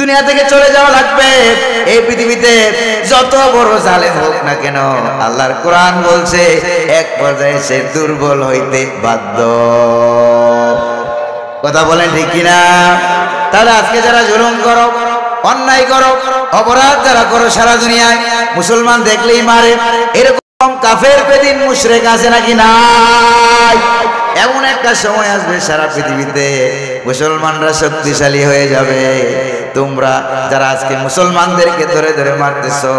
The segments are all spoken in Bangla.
দুনিয়া থেকে চলে যাওয়া লাগবে। এই পৃথিবীতে যত বড় জালেম হোক না কেন, আল্লাহর কোরআন বলছে এক পর্যায়ে সে দুর্বল হইতে বাধ্য। কথা বলেন ঠিক কিনা? তাহলে আজকে যারা জুলুম করো, অন্যায় করো, অপরাধ যারা করো সারা দুনিয়ায়, মুসলমান দেখলেই মারে, এরকম কাফের বেদিন মুশরিক আছে নাকি নাই? এমন একটা সময় আসবে সারা পৃথিবীতে মুসলমানরা শক্তিশালী হয়ে যাবে। তোমরা যারা আজকে মুসলমানদেরকে ধরে ধরে মারতেছো,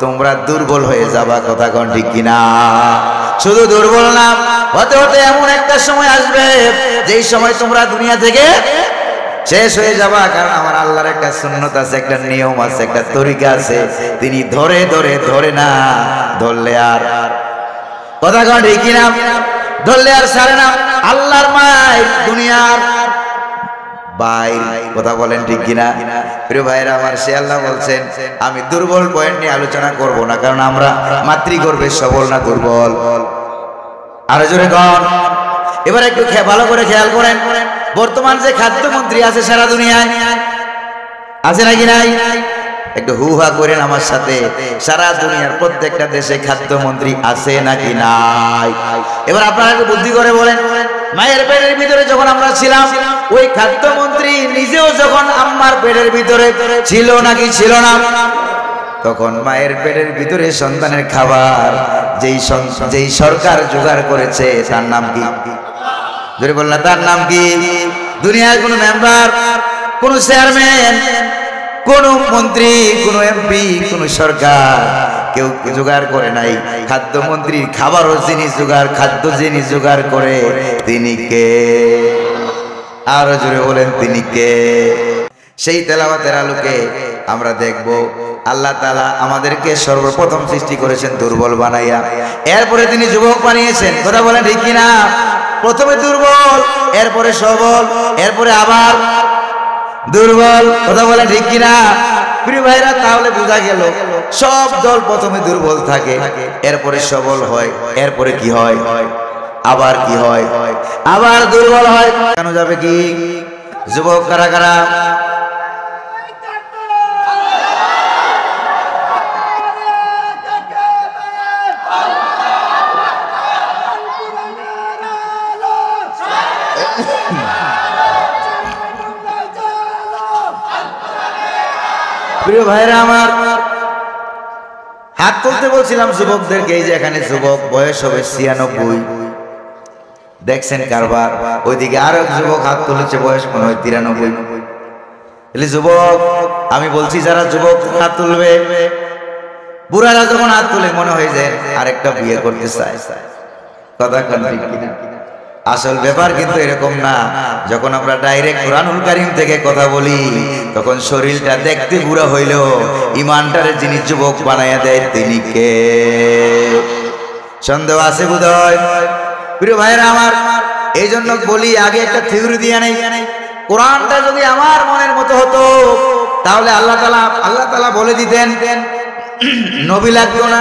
তোমরা দুর্বল হয়ে যাবা। কথা কোন ঠিক কিনা? শুধু দুর্বল না, হতে হতে এমন একটা সময় আসবে যেই সময় তোমরা দুনিয়া থেকে শেষ হয়ে যাবা। কারণ আমার আল্লাহর একটা সুন্নত আছে, একটা নিয়ম আছে, একটা তরিকা আছে। তিনি ধরে ধরে ধরে না, ধরলে আর কথা কোন ঠিক কিনা? ধরলে আর ছাড়ে না। আল্লাহর মায়ের দুনিয়ার বাইর। কথা বলেন ঠিক কিনা? প্রিয় ভাইরা আমার, সে আল্লাহ বলছেন আমি দুর্বল পয়েন্ট নিয়ে আলোচনা করব না, কারণ আমরা মাতৃগর্ভে সবল না দুর্বল। আরো জোরে কন। এবার একটু ভালো করে খেয়াল করেন, বর্তমান যে খাদ্যমন্ত্রী আছে সারা দুনিয়ায়, আছে নাকি নাই? একটু হু হা করেন আমার সাথে। সারা দুনিয়ার প্রত্যেকটা দেশে খাদ্যমন্ত্রী আছে নাকি নাই? এবার আপনারা একটু বুদ্ধি করে বলেন, মায়ের পেটের ভিতরে যখন আমরা ছিলাম, ওই খাদ্যমন্ত্রী নিজেও যখন আম্মার পেটের ভিতরে ছিল নাকি ছিল না? তখন মায়ের পেটের ভিতরে সন্তানের খাবার যেই সরকার জোগাড় করেছে তার নাম কি? যদি বললাম তার নাম কি? দুনিয়ার কোন মেম্বার, কোন চেয়ারম্যান, কোন মন্ত্রী, কোন এমপি, কোন সরকার কেউ জোগাড় করে নাই। খাদ্যমন্ত্রী খাবারও যিনি জোগাড়, খাদ্য যিনি জোগাড় করে তিনি কে? আরো জোরে বলেন তিনি কে? সেই তেলাওয়াতের আলোকে আমরা দেখব আল্লাহ তাআলা আমাদেরকে সর্বপ্রথম সৃষ্টি করেছেন দুর্বল বানাইয়া, এরপরে তিনি যুবক বানিয়েছেন। কথা বলেন ঠিক কিনা? প্রথমে দুর্বল, এরপরে সবল, এরপরে আবার দুর্বল। কথা বলেন ঠিক কিনা? প্রিয় ভাইরা, তাহলে বোঝা গেল সব দল প্রথমে দুর্বল থাকে, এরপরে সবল হয়, এরপরে কি হয়? আবার কি হয়? আবার দুর্বল হয়। কেন যাবে কি? যুবক কারা কারা? প্রিয় ভাইরা আমার, হাত তুলতে বলছিলাম যুবকদেরকে। এই যে এখানে যুবক, বয়স হবে 96। দেখছেন কারবার? ওইদিকে আরো যুবক হাত তুলেছে, বয়স মনে হয় 93। যুবক আমি বলছি, যারা যুবক হাত তুলবে, বুড়ারা যখন হাত তুলে মনে হয় যে আরেকটা বিয়ে করতে চায়। কথা কোন ঠিক কিনা? আসল ব্যাপার কিন্তু এরকম না। যখন আমরা ডাইরেক্ট কুরআনুল কারীম থেকে কথা বলি, তখন শরীরটা দেখতে বুড়া হইলেও ইমানটারে যিনি যুবক বানাইয়া দেয় তিনি কে? সন্দেহ আছে বোধহয়? প্রিয় ভাইরা আমার, এই জন্য বলি আগে একটা থিওরি দিয়ে নেই। কোরআনটা যদি আমার মনের মতো হতো, তাহলে আল্লাহ তাআলা বলে দিতেন নবী লাগতো না,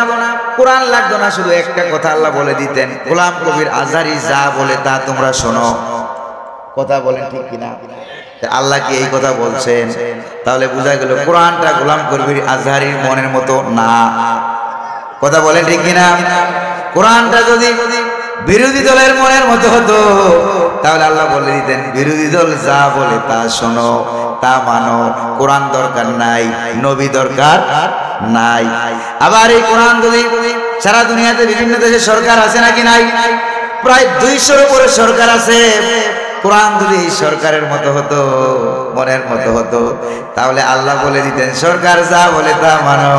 কোরআন লাগতো না, শুধু একটা কথা আল্লাহ বলে দিতেন, গোলাম কবির আজহারি যা বলে তা তোমরা শোনো। কথা বলেন ঠিক কিনা? আল্লাহ কি এই কথা বলছেন? তাহলে বোঝা গেল কোরআনটা গোলাম কবির আজহারির মনের মতো না। কথা বলেন ঠিক কিনা? কোরআনটা যদি বিরোধী দলের মনের মতো হতো, তাহলে আল্লাহ বলে দিতেন বিরোধী দল যা বলে তা শোনো, তা মানো, কোরআন দরকার নাই, নবী দরকার নাই। আবার এই কোরআন যদি সারা দুনিয়াতে বিভিন্ন দেশে সরকার আছে নাকি নাই? প্রায় 200-র উপরে সরকার আছে। কোরআন যদি এই সরকারের মতো হতো, মনের মতো হতো, তাহলে আল্লাহ বলে দিতেন সরকার যা বলে তা মানো,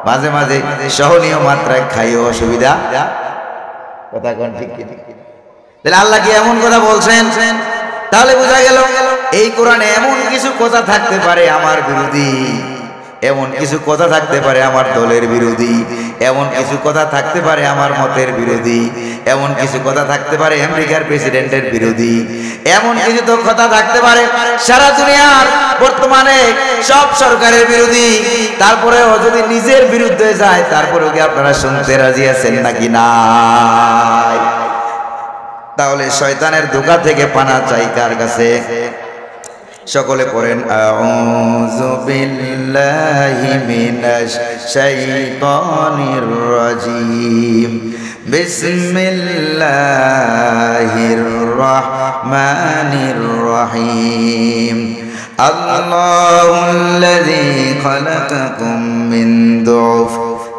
মাঝে মাঝে সহনীয় মাত্রায় খাইও, অসুবিধা। কথা কোন ঠিক কিনা? তাহলে আল্লাহ কি এমন কথা বলছেন? তাহলে বোঝা গেল এই কোরআনে এমন কিছু কথা থাকতে পারে আমার বিরোধী, এমন কিছু কথা থাকতে পারে আমার দলের বিরোধী, এমন কিছু কথা থাকতে পারে আমার মতের বিরোধী, এমন কিছু কথা থাকতে পারে আমেরিকার প্রেসিডেন্টের বিরোধী, এমন কিছু তো কথা থাকতে পারে সারা দুনিয়ার বর্তমানে সব সরকারের বিরোধী। তারপরেও যদি নিজের বিরুদ্ধে যায়, তারপরেও কি আপনারা শুনতে রাজি আছেন নাকি নাই? তাহলে শয়তানের ধোঁকা থেকে পানা চাই কার কাছে? সকলে পড়েন আউযু বিল্লাহি মিনাশ শাইতানির রাজিম বিসমিল্লাহির রাহমানির রহিম আল্লাহুল্লাযী খালাকাকুম মিন দুফ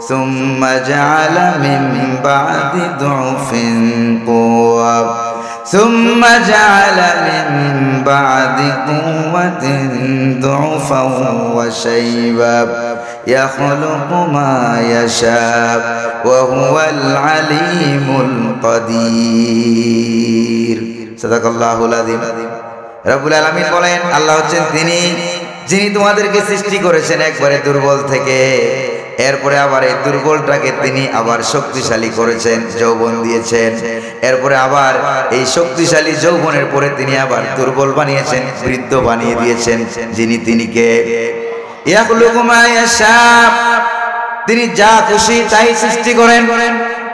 সুম্মা জাআলা মিন বা'দি দুফিন কুওয়া ثم جعل من بعد قوة ضعفا وشيبا يخلق ما يشاء وهو العليم القدير صدق الله العظيم রব্বুল আলামিন বলেন আল্লাহ হচ্ছেন তিনি যিনি তোমাদেরকে সৃষ্টি করেছেন একবারে দুর্বল থেকে এরপরে আবার এই দুর্বলটাকে তিনি আবার শক্তিশালী করেছেন যৌবন দিয়েছেন এরপরে আবার এই শক্তিশালী যৌবনের পরে তিনি আবার দুর্বল বানিয়েছেন বৃদ্ধ বানিয়ে দিয়েছেন যিনি তিনি কে ইয়াখলুকু মা ইয়াশা তিনি যা খুশি তাই সৃষ্টি করেন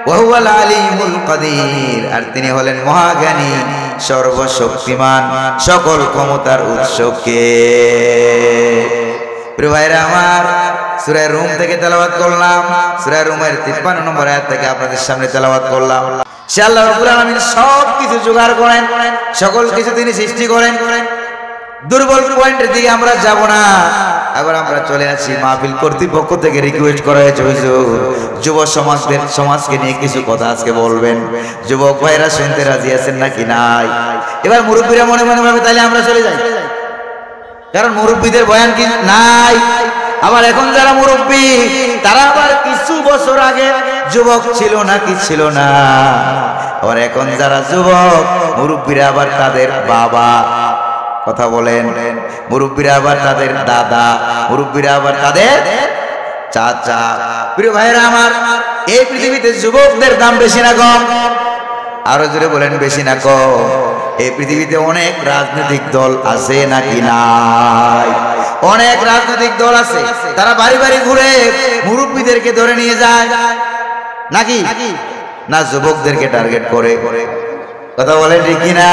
ওয়া হুয়াল আলিমুল কাদির আর তিনি হলেন মহাজ্ঞানী সর্বশক্তিমান সকল ক্ষমতার উৎস কে প্রিয় ভাইরা আমার সূরা রুম থেকে তেলাওয়াত করলাম সূরা রুমের 53 নম্বর আয়াত থেকে আপনাদের সামনে তেলাওয়াত করলাম সে আল্লাহ রাব্বুল আলামিন সব কিছু জোগাড় করেন সকল কিছু তিনি সৃষ্টি করেন দুর্বল পয়েন্টের দিকে আমরা যাব না আবার আমরা চলে আসি মাহফিল কর্তৃপক্ষ থেকে রিকোয়েস্ট করা হয়েছে হুজুর যুব সমাজকে নিয়ে কিছু কথা আজকে বলবেন যুবক ভাইরা শুনতে রাজি আছেন নাকি নাই এবার মুরব্বীরা মনে মনে ভাবে তাহলে আমরা চলে যাই কারণ মুরব্বীদের বয়ান কি নাই আবার এখন যারা মুরব্বী তারা আবার কিছু বছর আগে যুবক ছিল না কি ছিল না আবার এখন যারা যুবক মুরব্বীরা আবার তাদের বাবা কথা বলেন মুরব্বীরা আবার তাদের দাদা মুরব্বীরা আবার তাদের চাচা প্রিয় ভাইরা আমার এই পৃথিবীতে যুবকদের দাম বেশি না কম আরো জোরে বলেন বেশি না কম এই পৃথিবীতে অনেক রাজনৈতিক দল আছে নাকি নাই অনেক রাজনৈতিক দল আছে তারা বাড়ি বাড়ি ঘুরে মুরব্বীদেরকে ধরে নিয়ে যায় নাকি না যুবকদেরকে টার্গেট করে কথা বলেন ঠিক কিনা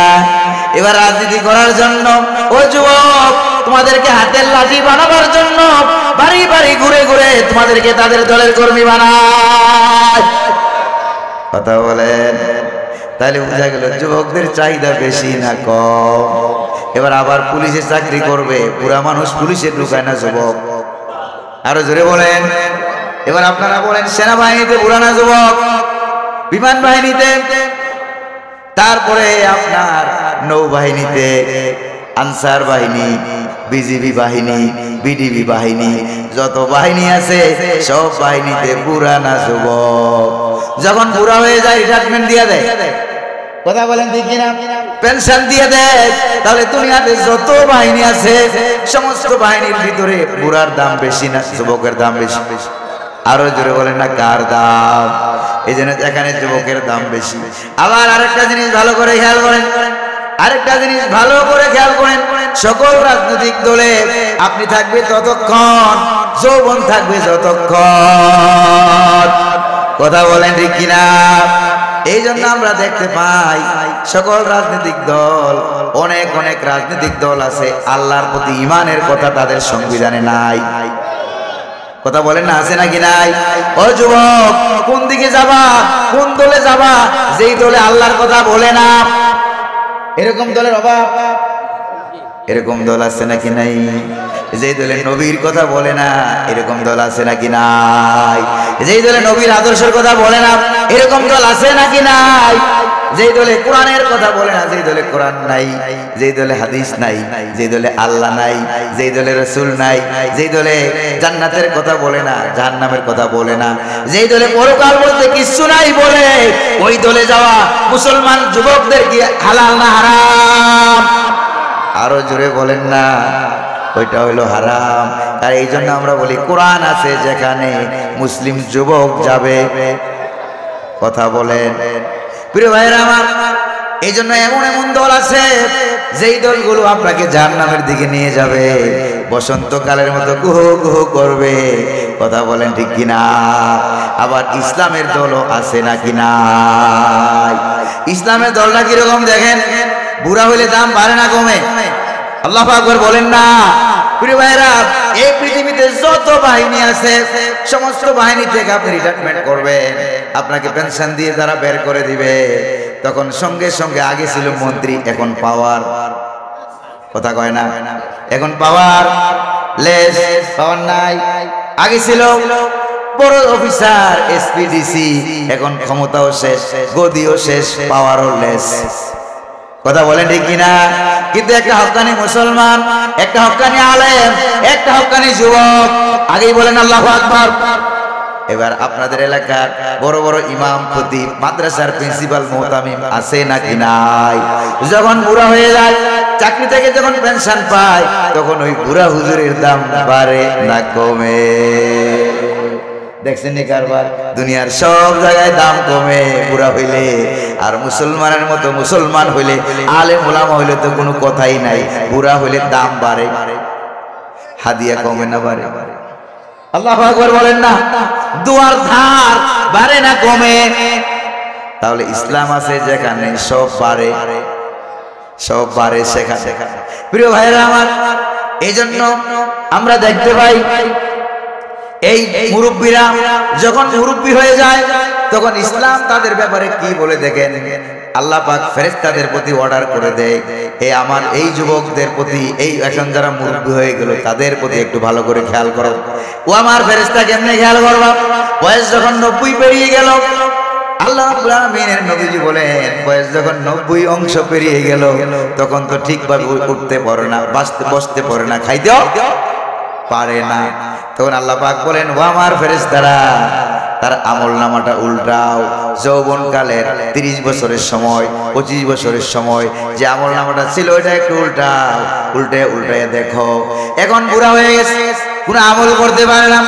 এবার রাজনীতি করার জন্য ও যুবক তোমাদেরকে হাতের লাঠি বানাবার জন্য বাড়ি বাড়ি ঘুরে ঘুরে তোমাদেরকে তাদের দলের কর্মী বানায় কথা বলেন তাহলে বোঝা গেল যুবকদের চাহিদা বেশি না কম এবার আবার পুলিশে চাকরি করবে পুরা মানুষ পুলিশে ঢুকায় না যুবক আরো জোরে বলেন এবার আপনারা বলেন সেনাবাহিনীতে পুরানা যুবক বিমান বাহিনীতে তারপরে আপনার নৌবাহিনীতে আনসার বাহিনী বিজিবি বাহিনী বিডিবি বাহিনী যত বাহিনী আছে সব বাহিনীতে পুরানা যুবক যখন পুরা হয়ে যায় রিটায়ারমেন্ট দিয়ে দেয় কথা বলেন ঠিক কিনা পেনশন দিয়ে দেয় তাহলে দুনিয়াতে যত বাহিনী আছে সমস্ত বাহিনীর ভিতরে বুড়ার দাম বেশি না যুবকের দাম বেশি আরো জোরে বলেন না কার দাম এই জন্য এখানে যুবকের দাম বেশি আবার আরেকটা জিনিস ভালো করে খেয়াল করেন সকল রাজনৈতিক দলে আপনি থাকবে ততক্ষণ যৌবন থাকবে যতক্ষণ কথা বলেন ঠিক কিনা এই জন্য আমরা দেখতে পাই সকল রাজনৈতিক দল অনেক অনেক রাজনৈতিক দল আছে আল্লাহর প্রতি ঈমানের কথা তাদের সংবিধানে নাই কথা বলেন না আছে নাকি নাই ও যুবক কোন দিকে যাবা কোন দলে যাবা যেই দলে আল্লাহর কথা বলে না এরকম দলের অভাব এরকম দল আছে নাকি নাই যেই দলে নবীর কথা বলে না এরকম দল আছে নাকি নাই যেই দলে নবীর আদর্শের কথা বলে না এরকম দল আছে নাকি নাই যেই দলে কোরআনের কথা বলে না যেই দলে কোরআন নাই যেই দলে হাদিস নাই যেই দলে আল্লাহ নাই যেই দলে রাসূল নাই যেই দলে জান্নাতের কথা বলে না জাহান্নামের কথা বলে না যেই দলে পরকাল বলতে কিছু নাই বলে ওই দলে যাওয়া মুসলমান যুবকদের কি হালাল না হারাম আরো জোরে বলেন না ওইটা হলো হারাম আর এই জন্য আমরা বলি কোরআন আছে যেখানে মুসলিম যুবক যাবে কথা বলেন প্রিয় ভাইরা আমার এই জন্য এমন এমন দল আছে যেই দলগুলো আপনাকে জাহান্নামের দিকে নিয়ে যাবে বসন্তকালের মতো গুহু গুহু করবে কথা বলেন ঠিক কিনা আবার ইসলামের দলও আছে নাকি নাই ইসলামের দলটা কিরকম দেখেন বুড়া হইলে দাম বাড়ে না কমে আল্লাহু আকবার বলেন না। প্রিয় ভাইরা, এই পৃথিবীতে যত বাহিনী আছে সমস্ত বাহিনী থেকে আপনি রিটায়ারমেন্ট করবেন, আপনাকে পেনশন দিয়ে তারা বের করে দিবে। তখন সঙ্গে সঙ্গে আগে ছিল মন্ত্রী, এখন পাওয়ার, কথা কয় না, এখন পাওয়ার লেস, পাওয়ার নাই। আগে ছিল বড় অফিসার এসপিডিসি, এখন ক্ষমতাও শেষ, গদিও শেষ, পাওয়ারও লেস। কথা বলেন ঠিক কিনা? কিন্তু একটা হক্কানি মুসলমান, একটা হক্কানি আলেম, একটা হক্কানি যুবক, আগেই বলেন আল্লাহু আকবার। এবার আপনাদের এলাকার বড় বড় ইমাম, খতিব, মাদ্রাসার প্রিন্সিপাল, মুহতামিম আছে নাকি নাই? যখন বুড়া হয়ে যায়, চাকরি থেকে যখন পেনশন পায়, তখন ওই বুড়া হুজুরের দাম বাড়ে না কমে? দেখছেন নি কারবার? দুনিয়ার সব জায়গায় দাম কমে বুড়া হইলে, আর মুসলমানের মতো মুসলমান হইলে, আলেম ওলামা হইলে তো কোনো কথাই নাই। বুড়া হইলে দাম বাড়ে, হাদিয়া কমে না বাড়ে? আল্লাহু আকবার বলেন না। দুয়ার ধার বাড়ে না কমে? তাহলে ইসলাম আছে যেখানে সব বাড়ে, সব বাড়ে সেখানে। প্রিয় ভাইরা আমার, এই জন্য আমরা দেখতে পাই এই মুরব্বীরা যখন মুরব্বী হয়ে যায়, তখন ইসলাম তাদের ব্যাপারে কি বলে দেখেন। আল্লাহ পাক ফেরেশতাদের প্রতি অর্ডার করে দেয়, হে আমার এই যুবকদের প্রতি, এই এখন যারা মুরব্বী হয়ে গেল তাদের প্রতি একটু ভালো করে খেয়াল করো। ও আমার ফেরেশতা, কেমনে খেয়াল করবা? বয়স যখন 90 পেরিয়ে গেল, আল্লাহ রাব্বুল আলামিনের নবীজি বলেন, বয়স যখন 90 অংশ পেরিয়ে গেল, তখন তো ঠিকভাবে উঠতে পারে না, বসতে পারে না, খাইতেও পারে না। তখন আল্লাহ পাক বলেন, ও আমার ফেরেশতারা, তার আমল নামাটা উল্টাও। যৌবনকালের 30 বছরের সময়, 25 বছরের সময় যে আমল নামাটা ছিল ওইটা একটু উল্টাও, উল্টে দেখো। এখন বুড়া হয়ে গেছে, কোনো আমল করতে পারে না,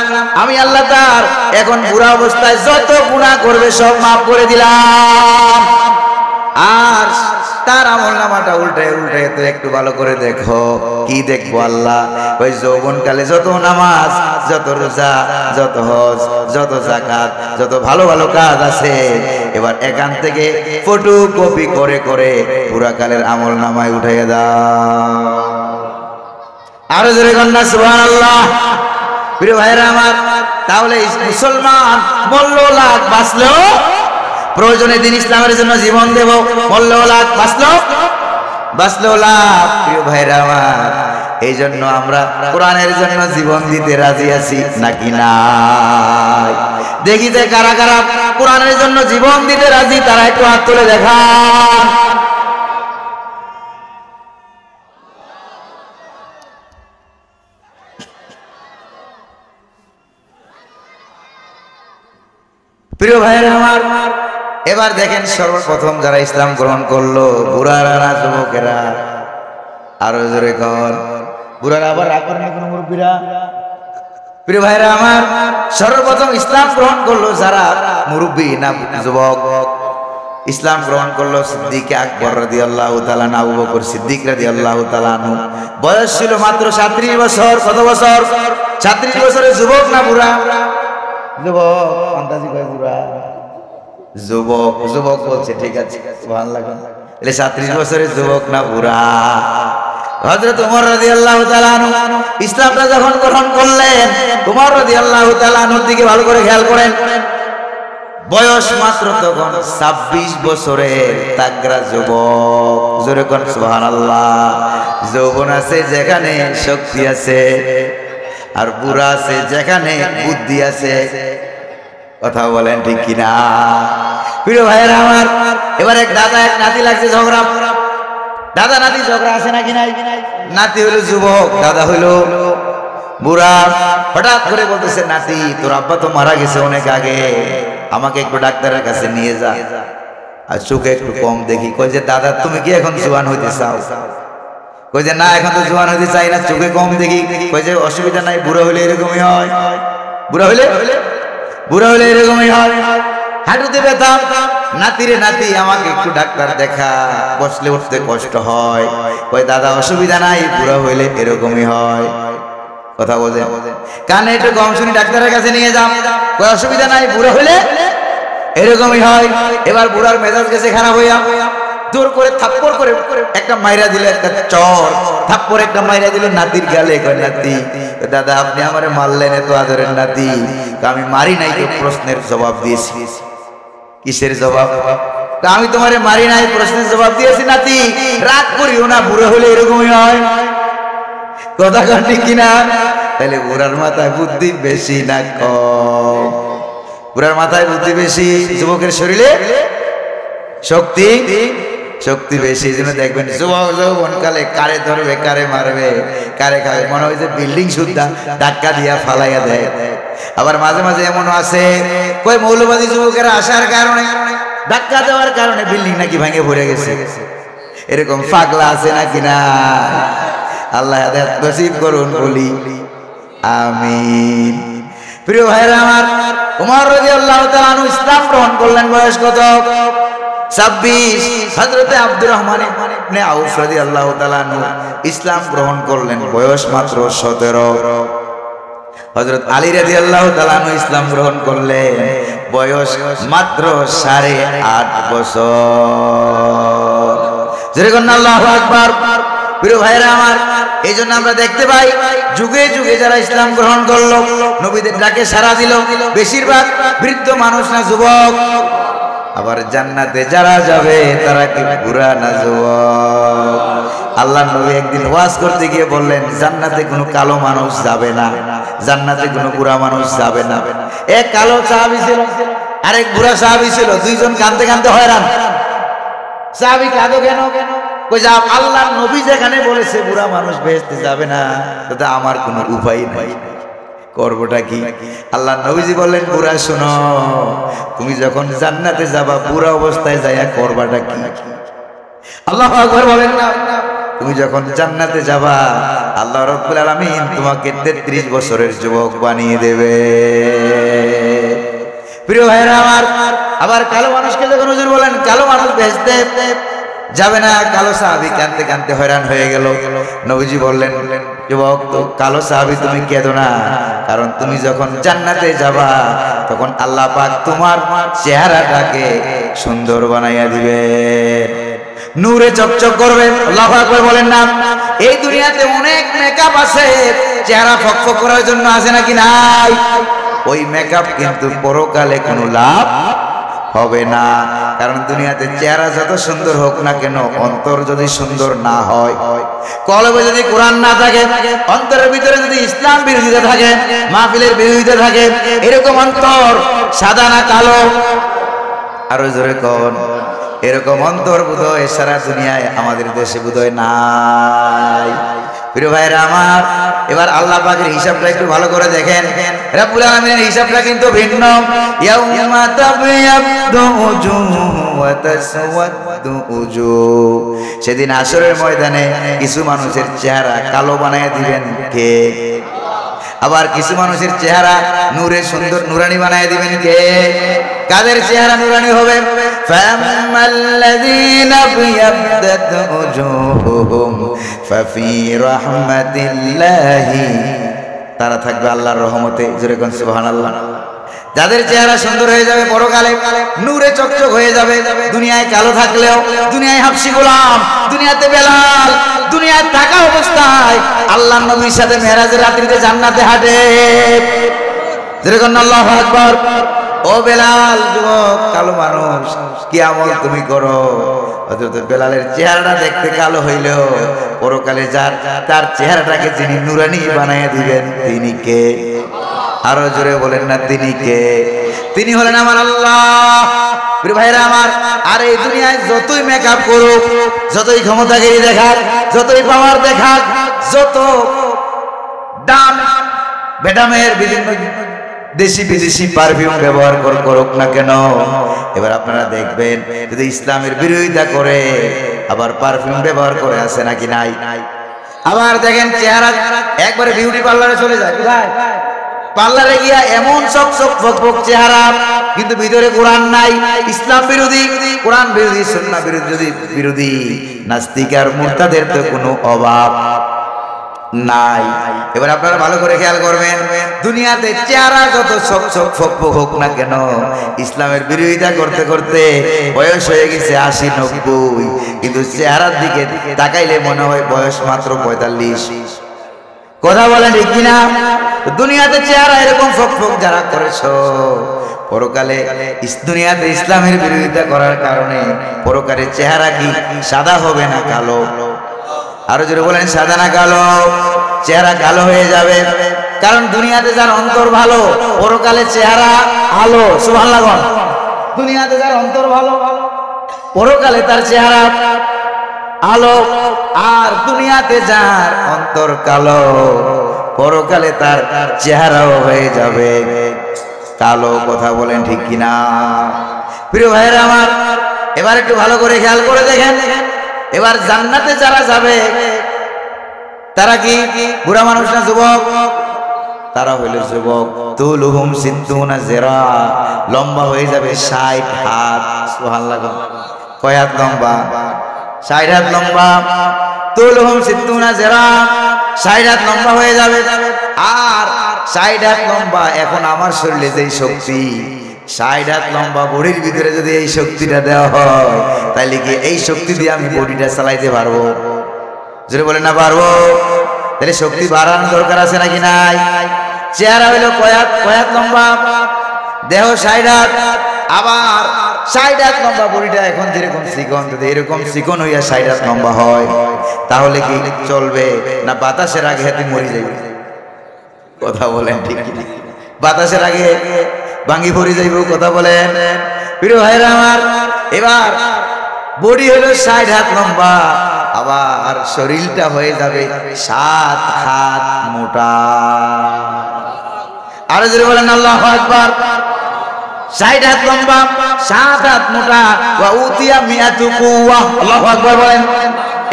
আমি আল্লাহ তার এখন বুড়া অবস্থায় যত গুনাহ করবে সব মাফ করে দিলাম। আর তার আমল নামাটা উল্টে তো একটু ভালো করে দেখো। কি দেখবো আল্লাহ? ওই যৌবনকালে যত নামাজ, যত রোজা, যত হজ, যত যাকাত, যত ভালো ভালো কাজ আছে, এবার এখান থেকে ফটোকপি করে করে পুরাকালের আমল নামায় উঠে দাও। আরো জোরে কন্যা সুবহানাল্লাহ। প্রিয় ভাইরা আমার, তাহলে মুসলমান মরলো লাখ, বাঁচলো প্রয়োজনে দিন ইসলামের জন্য জীবন দেব, মরলো লাখ, বাঁচলো লাখ। প্রিয় ভাইরা আমার, এই জন্য আমরা কোরআনের জন্য জীবন দিতে রাজি আছি নাকি নাই? দেখি যে কারা কারা কোরআনের জন্য জীবন দিতে রাজি, তারা একটু হাত তুলে দেখান। প্রিয় ভাইরা আমার, এবার দেখেন সর্বপ্রথম যারা ইসলাম গ্রহণ করলো, বুড়ারা না যুবকেরা? আরো জোরে কর, বুড়ারা আবার রাগ করে না কোনো মুরব্বীরা? প্রিয় ভাইরা আমার, সর্বপ্রথম ইসলাম গ্রহণ করলো যারা মুরব্বী না যুবক? ইসলাম গ্রহণ করলো সিদ্দিক আকবর রাদিয়াল্লাহু তাআলা, আবু বকর সিদ্দিক রাদিয়াল্লাহু তাআলা। বয়স ছিল মাত্র 37 বছর। কত বছর? 37 বছরের যুবক না বুড়া? যুবক, আন্দাজি কয় বুড়া? যুবক, যুবক বলছে, ঠিক আছে, সুবহানাল্লাহ। 37 বছরের যুবক না বুড়া? হযরত ওমর রাদিয়াল্লাহু তাআলা ইসলামটা যখন গ্রহণ করলেন, ওমর রাদিয়াল্লাহু তাআলার দিকে ভালো করে খেয়াল করেন। বয়স মাত্র তখন 26 বছরের তাগড়া যুবক। জোরে কোন সুবহানাল্লাহ। যৌবন আছে যেখানে শক্তি আছে, আর বুড়া আছে যেখানে বুদ্ধি আছে। কথা বলেন ঠিক কিনা? প্রিয় ভাইয়েরা আমার, এবার এক দাদা এক নাতি লাগছে ঝগড়া। দাদা নাতি ঝগড়া আছে নাকি নাই? নাতি হইলো যুবক, দাদা হইলো বুড়া। হঠাৎ করে বলতেছে, নাতি তোর আব্বা তো মারা গেছে অনেক আগে, আমাকে একটু ডাক্তারের কাছে নিয়ে যা, আর চোখে একটু কম দেখি। কই যে দাদা তুমি কি এখন জোয়ান হইতে চাও? কই যে না, এখন তো জোয়ান হইতে চাই না, চোখে কম দেখি। কই যে অসুবিধা নাই, বুড়া হইলে এরকমই হয়, বুড়া হইলে এরকমই হয়। হাঁটুতে ব্যথা, নাতিরে নাতি আমাকে একটু ডাক্তার দেখা, বসলে উঠতে কষ্ট হয়। কই দাদা অসুবিধা নাই, বুড়া হইলে এরকমই হয়। কথা বলে কানে একটু কম শুনি, ডাক্তারের কাছে নিয়ে যাও। কই অসুবিধা নাই, বুড়া হইলে এরকমই হয়। এবার বুড়ার মেজাজ গেছে খারাপ হইয়া, জোর করে থাপ্পড় করে একটা মাইরা দিল, একটা চর থাপ্পড় একটা মাইরা দিল নাতির গালে। কয় নাতি দাদা আপনি আমারে মারলেন, এত আদরের নাতি। আমি মারি নাই তো প্রশ্নের জবাব দিয়েছি। কিসের জবাব? আমি তোমারে মারি নাই, প্রশ্নের জবাব দিয়েছি নাতি। রাগ করিও না, বুড়ো হলে এরকমই হয়। কথা কন ঠিক কিনা? তাহলে বুড়ার মাথায় বুদ্ধি বেশি না কম? বুড়ার মাথায় বুদ্ধি বেশি, যুবকের শরীরে শক্তি শক্তি বেশি। এই জন্য দেখবেন যৌবনকালে কারে ধরবে, কারে মারবে, কারে খাবে, মনে হয় যে বিল্ডিং সুদ্ধা ধাক্কা দিয়া ফালাইয়া দেয়। আবার মাঝে মাঝে এমনও আছে কই মৌলবাদী যুবকেরা আসার কারণে, ধাক্কা দেওয়ার কারণে বিল্ডিং নাকি ভেঙে পড়ে গেছে। এরকম পাগলা আছে নাকি না? আল্লাহ হেদায়েত নসিব করুন বলি আমিন। প্রিয় ভাইরা আমার, ওমর রাদিয়াল্লাহু তাআলা আনহু ইসলাম গ্রহণ করলেন বয়স কত? 26। হযরতে আব্দুর রহমান ইবনে আউফ রাদিয়াল্লাহু তাআলা আনহু ইসলাম গ্রহণ করলেন বয়স মাত্র 17। হযরত আলী রাদিয়াল্লাহু তাআলা আনহু ইসলাম গ্রহণ করলেন বয়স মাত্র 8.5 বছর। যেরকম আল্লাহু আকবার। প্রিয় ভাইরা আমার, এই জন্য আমরা দেখতে পাই যুগে যুগে যারা ইসলাম গ্রহণ করলো, নবীদের ডাকে সাড়া দিল, বেশিরভাগ বৃদ্ধ মানুষ না যুবক। আবার জান্নাতে যারা যাবে তারা কি বুড়া না যুবক? আল্লাহ নবী একদিন ওয়াজ করতে গিয়ে বললেন জান্নাতে কোনো কালো মানুষ যাবে না, জান্নাতে কোনো বুড়া মানুষ যাবে না। এক কালো সাহাবী ছিল, আরেক বুড়া সাহাবী ছিল, দুইজন কাঁদতে কাঁদতে হয়রান। সাহাবী কাঁদো কেন? কই যা আল্লাহ নবী যেখানে বলেছে বুড়া মানুষ বেহেশতে যাবে না, তাতে আমার কোনো উপায় নাই, করবোটা কি? আল্লাহ নবীজি বললেন বুড়া শোনো, তুমি যখন জান্নাতে যাবা বুড়া অবস্থায় যাইয়া করবাটা কি? আল্লাহু আকবার বলেন না। তুমি যখন জান্নাতে যাবা আল্লাহ রাব্বুল আলামিন তোমাকে 33 বছরের যুবক বানিয়ে দেবে। প্রিয় ভাইরা আমার, আবার কালো মানুষকে যখন হুজুর বলেন কালো মানুষ বেহেশতে যাবে না, কালো সাহাবী কাঁদতে কাঁদতে হয়রান হয়ে গেল। নবীজি বললেন যুবক, তো কালো সাহাবী তুমি কেঁদো না, কারণ তুমি যখন জান্নাতে যাবা তখন আল্লাহ পাক তোমার চেহারাটাকে সুন্দর বানাইয়া দিবে, নূরে চকচক করবে। আল্লাহু আকবার বলেন না। এই দুনিয়াতে অনেক মেকআপ আছে, চেহারা ফকফক করার জন্য আছে নাকি নাই? ওই মেকআপ কিন্তু পরকালে কোনো লাভ হবে না। কারণ দুনিয়াতে চেহারা যত সুন্দর হোক না কেন, অন্তর যদি সুন্দর না হয়, কলবে যদি কোরআন না থাকে, অন্তরের ভিতরে যদি ইসলাম বিরোধিতা থাকে, মাহফিলের বিরোধিতা থাকে, এরকম অন্তর সাদা না কালো? আরো জোরে কোন এরকম অন্তর বোধহয় সারা দুনিয়ায় আমাদের দেশে বোধহয় নাই। প্রিয় ভাইরা আমার, এবার আল্লাহ পাকের হিসাবটা একটু ভালো করে দেখেন। রব্বুল আলামিনের হিসাবটা কিন্তু ভিন্ন। ইয়াউমা তাবিয়াদ্দু উজুহু ওয়া তাসওয়াদ্দু উজুহ। সেদিন হাসরের ময়দানে কিছু মানুষের চেহারা কালো বানায় দিবেন কে? আবার কিছু মানুষের চেহারা নূরে সুন্দর নুরানি বানায় দিবেন কে? কাদের চেহারা নুরানি হবে? ফামাল্লাযীনা বিয়াদ্দাত উজুহুহুম ফাফি রাহমাতিল্লাহি, তারা থাকবে আল্লাহর রহমতে। জোরে কোন সুবহানাল্লাহ। যাদের চেহারা সুন্দর হয়ে যাবে, পরকালে নূরে চকচক হয়ে যাবে। দুনিয়ায় কালো থাকলেও, দুনিয়ায় হাবশী গোলাম, দুনিয়াতে বেলাল, দুনিয়ায় থাকা অবস্থায় আল্লাহর নবীর সাথে মেরাজের রাত্রিতে জান্নাতে হাঁটে। যেরকম আল্লাহু আকবার। ও বেলাল, যুবক কালো মানুষ, কি আমল তুমি করো? হযরত বেলালের চেহারাটা দেখতে কালো হইলেও পরকালে যার তার চেহারাটাকে যিনি নুরানি বানাইয়া দিবেন তিনি কে? আরো জোরে বলেন না, তিনি কে? তিনি হলেন আমার আল্লাহ। প্রিয় ভাইরা আমার, আর এই দুনিয়ায় যতই মেকআপ করুক, যতই ক্ষমতাগিরি দেখাক, যতই পাওয়ার দেখাক, যত দাম বেদামের বিভিন্ন দেশি বিদেশি পারফিউম ব্যবহার করুক না কেন, এবার আপনারা দেখবেন যদি ইসলামের বিরোধিতা করে আবার পারফিউম ব্যবহার করে, আছে নাকি নাই? আবার দেখেন চেহারা একবারে বিউটি পার্লারে চলে যায়, পার্লারে গিয়া এমন চকচক ফকফক চেহারা, কিন্তু ভিতরে কোরআন নাই, ইসলাম বিরোধী, কোরআন বিরোধী, সুন্নাহ বিরোধী, নাস্তিক আর মুরতাদের তো কোনো অভাব। নাই। এবার আপনারা ভালো করে খেয়াল করবেন, দুনিয়াতে চেহারা যত ফকফক হোক না কেন, ইসলামের বিরোধিতা করতে করতে বয়স হয়ে গেছে 80-90, কিন্তু চেহারার দিকে তাকাইলে মনে হয় বয়স মাত্র 45। কথা বলেন ঠিক কিনা? দুনিয়াতে চেহারা এরকম ফকফক যারা করেছো, পরকালে দুনিয়াতে ইসলামের বিরোধিতা করার কারণে পরকালে চেহারা কি সাদা হবে না কালো? আরো জোরে বলেন, সাদা না কালো? চেহারা কালো হয়ে যাবে, কারণ দুনিয়াতে যার অন্তর ভালো পরকালে চেহারা আলো। সুবহানাল্লাহ। দুনিয়াতে যার অন্তর ভালো পরকালে তার চেহারা আলো, আর দুনিয়াতে যার অন্তর কালো পরকালে তার চেহারাও হয়ে যাবে কালো। কথা বলেন ঠিক কিনা? প্রিয় ভাইরা আমার, এবার একটু ভালো করে খেয়াল করে দেখেন, এবার জান্নাতে যারা যাবে তারা কি বুড়া মানুষ না যুবক? তারা হইল যুবক। তুলুহুম সিদ্দুনা যিরা, লম্বা হয়ে যাবে 60 হাত। সুবহানাল্লাহ। কয় হাত লম্বা? 60 হাত লম্বা। তুলুহুম সিদ্দুনা যিরা, 60 হাত লম্বা হয়ে যাবে। আর 60 হাত লম্বা, এখন আমার শরীরে যেই শক্তি, 60 হাত লম্বা বডির ভিতরে যদি এই শক্তিটা দেওয়া হয়, তাহলে কি এই শক্তি দিয়ে আমি বডিটা চালাইতে পারবো? যদি বলেন না পারবো, তাহলে শক্তি বাড়ানোর দরকার আছে নাকি নাই? চেহারা হইলো কয়াত লম্বা, দেহ 60 হাত, আবার 60 হাত লম্বা বডিটা এখন যেরকম চিকন, যদি এরকম চিকন হইয়া 60 হাত লম্বা হয়, তাহলে কি চলবে না বাতাসের আগে হাতে মরে যাবে? কথা বলেন ঠিক কিনা? বাতাসের আগে ভাঙি পড়ে যাইব। কথা বলেন প্রিয় ভাইরা আমার। এবার বডি হলো 60 হাত লম্বা, আবার শরীরটা হয়ে যাবে 7 হাত মোটা। আরো জোরে বলেন আল্লাহু আকবার। 60 হাত লম্বা, 7 হাত মোটা, ওয়া উতিয়া মিয়াতু কুওয়া। আল্লাহু আকবার বলেন।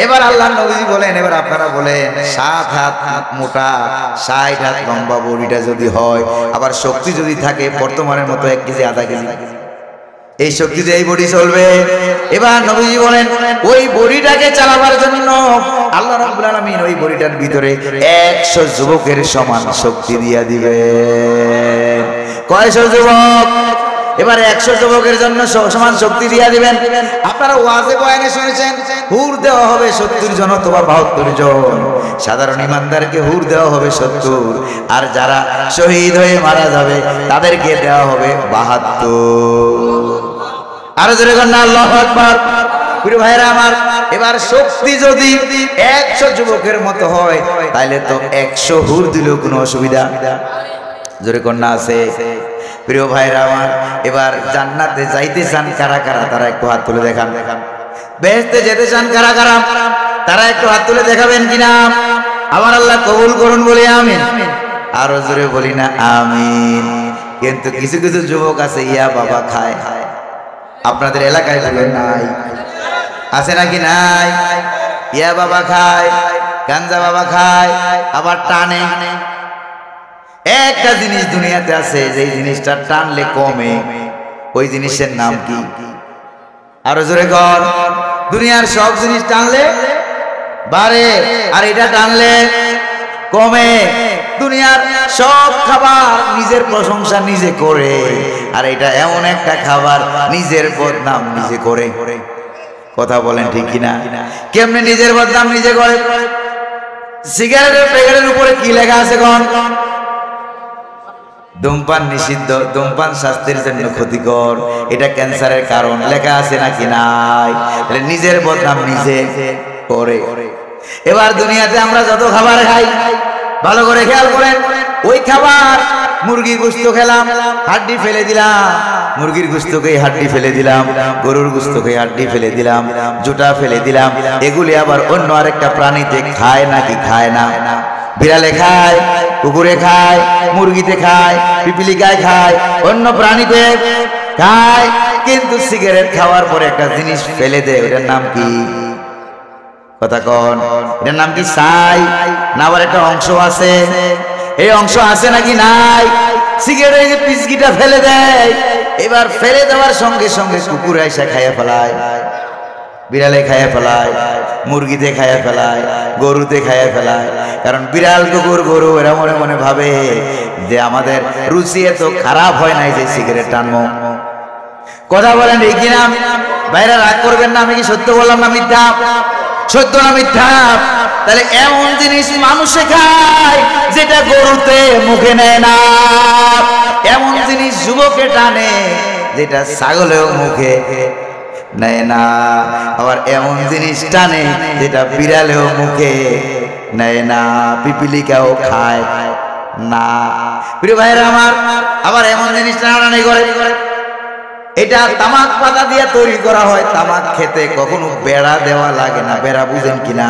এবার আল্লাহর নবী বলেন, এবার আপনারা বলেন, 7 হাত মোটা 60 হাত লম্বা বডিটা যদি হয়, আবার শক্তি যদি থাকে বর্তমানের মতো 1 কেজি আধা কেজি, এই শক্তি দিয়ে এই বডি চলবে। এবার নবীজি বলেন, ওই বডিটাকে চালাবার জন্য আল্লাহ রাব্বুল আলামিন ওই বডিটার ভিতরে 100 যুবকের সমান শক্তি দিয়া দিবেন। কয়শো যুবক? এবার 100 যুবকের জন্য সমান শক্তি দিয়া দিবেন। আপনারা ওয়াজে বয়ানে শুনেছেন, হুর দেওয়া হবে 70 জন অথবা 72 জন। সাধারণ ইমানদারকে হুর দেওয়া হবে 70, আর যারা শহীদ হয়ে মারা যাবে তাদেরকে দেওয়া হবে 72। আরো জোরে বলেন আল্লাহু আকবার। প্রিয় ভাইরা আমার, এবার শক্তি যদি 100 যুবকের মতো হয়, তাহলে তো 100 হুর দিলেও কোনো অসুবিধা জোরে কন্যা আছে। প্রিয় ভাইরা আমার, এবার জান্নাতে যাইতে চান কারা কারা? তারা একটু হাত তুলে দেখান। বেহেশতে যেতে চান কারা কারা? তারা একটু হাত তুলে দেখাবেন কিনা? আমার আল্লাহ কবুল করুন বলি আমিন। আরো জোরে বলি না আমিন। কিন্তু কিছু কিছু যুবক আছে ইয়া বাবা খায়। আপনাদের এলাকায় বলেন নাই? আছে নাকি নাই? ইয়া বাবা খায়, গাঞ্জা বাবা খায়, আবার টানে। একটা জিনিস দুনিয়াতে আছে, যে জিনিসটা টানলে কমে, ওই জিনিসের নাম কি? আরো জোরে কর। দুনিয়ার সব জিনিস টানলে বাড়ে, আর এটা টানলে কমে। দুনিয়ার সব খাবার নিজের প্রশংসা নিজে করে, আর এটা এমন একটা খাবার নিজের বদনাম নিজে করে। কথা বলেন ঠিক কিনা? কেমনে নিজের বদনাম নিজে করে? সিগারেটের প্যাকেটের উপরে কি লেখা আছে কোন? ধূমপান নিষিদ্ধ, ধূমপান স্বাস্থ্যের জন্য ক্ষতিকর, এটা ক্যান্সারের কারণ লেখা আছে নাকি নাই? নিজের বদনাম নিজে করে। এবার দুনিয়াতে আমরা যত খাবার খাই, ভালো করে খেয়াল করেন, ওই খাবার মুরগির গোশত খেলাম, হাড্ডি ফেলে দিলাম, মুরগির গোশত খেয়ে হাড্ডি ফেলে দিলাম, গরুর গোশত খেয়ে হাড্ডি ফেলে দিলাম, জুটা ফেলে দিলাম। এগুলি আবার অন্য আরেকটা প্রাণীতে খায় নাকি খায় না? বিড়ালে খায়, কুকুরে খায়, মুরগিতে খায়, পিপিলিকায় খায়, অন্য প্রাণীতে খায়। কিন্তু সিগারেট খাওয়ার পরে একটা জিনিস ফেলে দেয়, এটার নাম কি? কথা কন, এটার নাম কি? ছাই না আবার একটা অংশ আছে? এই অংশ আছে নাকি নাই? সিগারেটের পিচকিটা ফেলে দেয়, এবার ফেলে দেওয়ার সঙ্গে সঙ্গে কুকুর এসে খাইয়া ফেলায়। বিড়ালে খাইয়া ফেলায়, মুরগিতে খাইয়া ফেলায়, গরুতে খাইয়া ফেলায়। কারণ বিড়াল কুকুর গরু এরা মনে মনে ভাবে যে আমাদের রুচি এত খারাপ হয় নাই যে সিগারেট টানবো। কথা বলেন ঠিক কিনা? ভাইরা রাগ করবেন না, আমি কি সত্য বললাম না মিথ্যা? সত্য না মিথ্যা? তাহলে এমন জিনিস মানুষে খায় যেটা গরুতে মুখে নেয় না, এমন জিনিস যুবকে টানে যেটা ছাগলেও মুখে নেয় না, আবার এমন জিনিস টানে যেটা বিড়ালেও মুখে নেয় না, পিপিলিকাও খায় না। প্রিয় ভাইরা আমার, আবার এমন জিনিস টানাটানি করে, এটা তামাক পাতা দিয়ে তৈরি করা হয়। তামাক খেতে কখনো বেড়া দেওয়া লাগে না। বেড়া বুঝেন কিনা?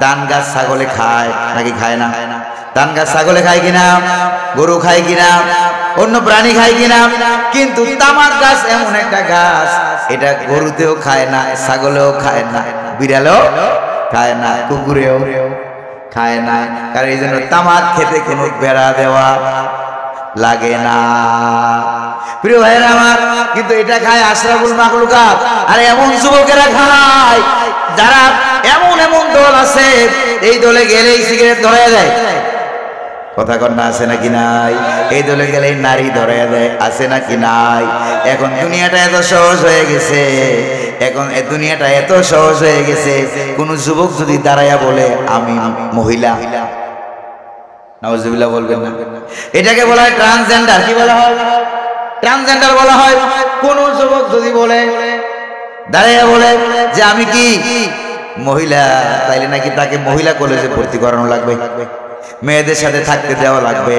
ধান গাছ ছাগলে খায় নাকি খায় না? ধান গাছ ছাগলে খায় কিনা? গরু খায় কিনা? অন্য প্রাণী খায় কিনা? কিন্তু তামাক গাছ এমন একটা গাছ, এটা গরুতেও খায় না, ছাগলেও খায় না, বিড়ালেও খায় না, কুকুরেও খায় না। কারণ এই জন্য তামাক খেতে কোনো বেড়া দেওয়া লাগে না। প্রিয় ভাইরা আমার, কিন্তু এটা খায় আশরাফুল মাখলুকাত। আর এমন যুবকেরা খায় যারা এমন এমন দল আছে, এই দলে গেলেই সিগারেট ধরাইয়া দেয়। কথা কন্যা আছে নাকি নাই? এই দলে গেলেই নারী ধরাইয়া দেয়, আছে নাকি নাই? এখন দুনিয়াটা এত সহজ হয়ে গেছে, এখন এই দুনিয়াটা এত সহজ হয়ে গেছে, কোন যুবক যদি দাঁড়াইয়া বলে আমি মহিলা, নাউজুবিল্লাহ বলবেন না, এটাকে বলা হয় ট্রান্সজেন্ডার। কি বলা হয়? ট্রান্সজেন্ডার বলা হয়। কোন যুবক যদি বলে, দাঁড়াইয়া বলে যে আমি কি মহিলা, তাইলে নাকি তাকে মহিলা কলেজে ভর্তি করানো লাগবে, মেয়েদের সাথে থাকতে দেওয়া লাগবে।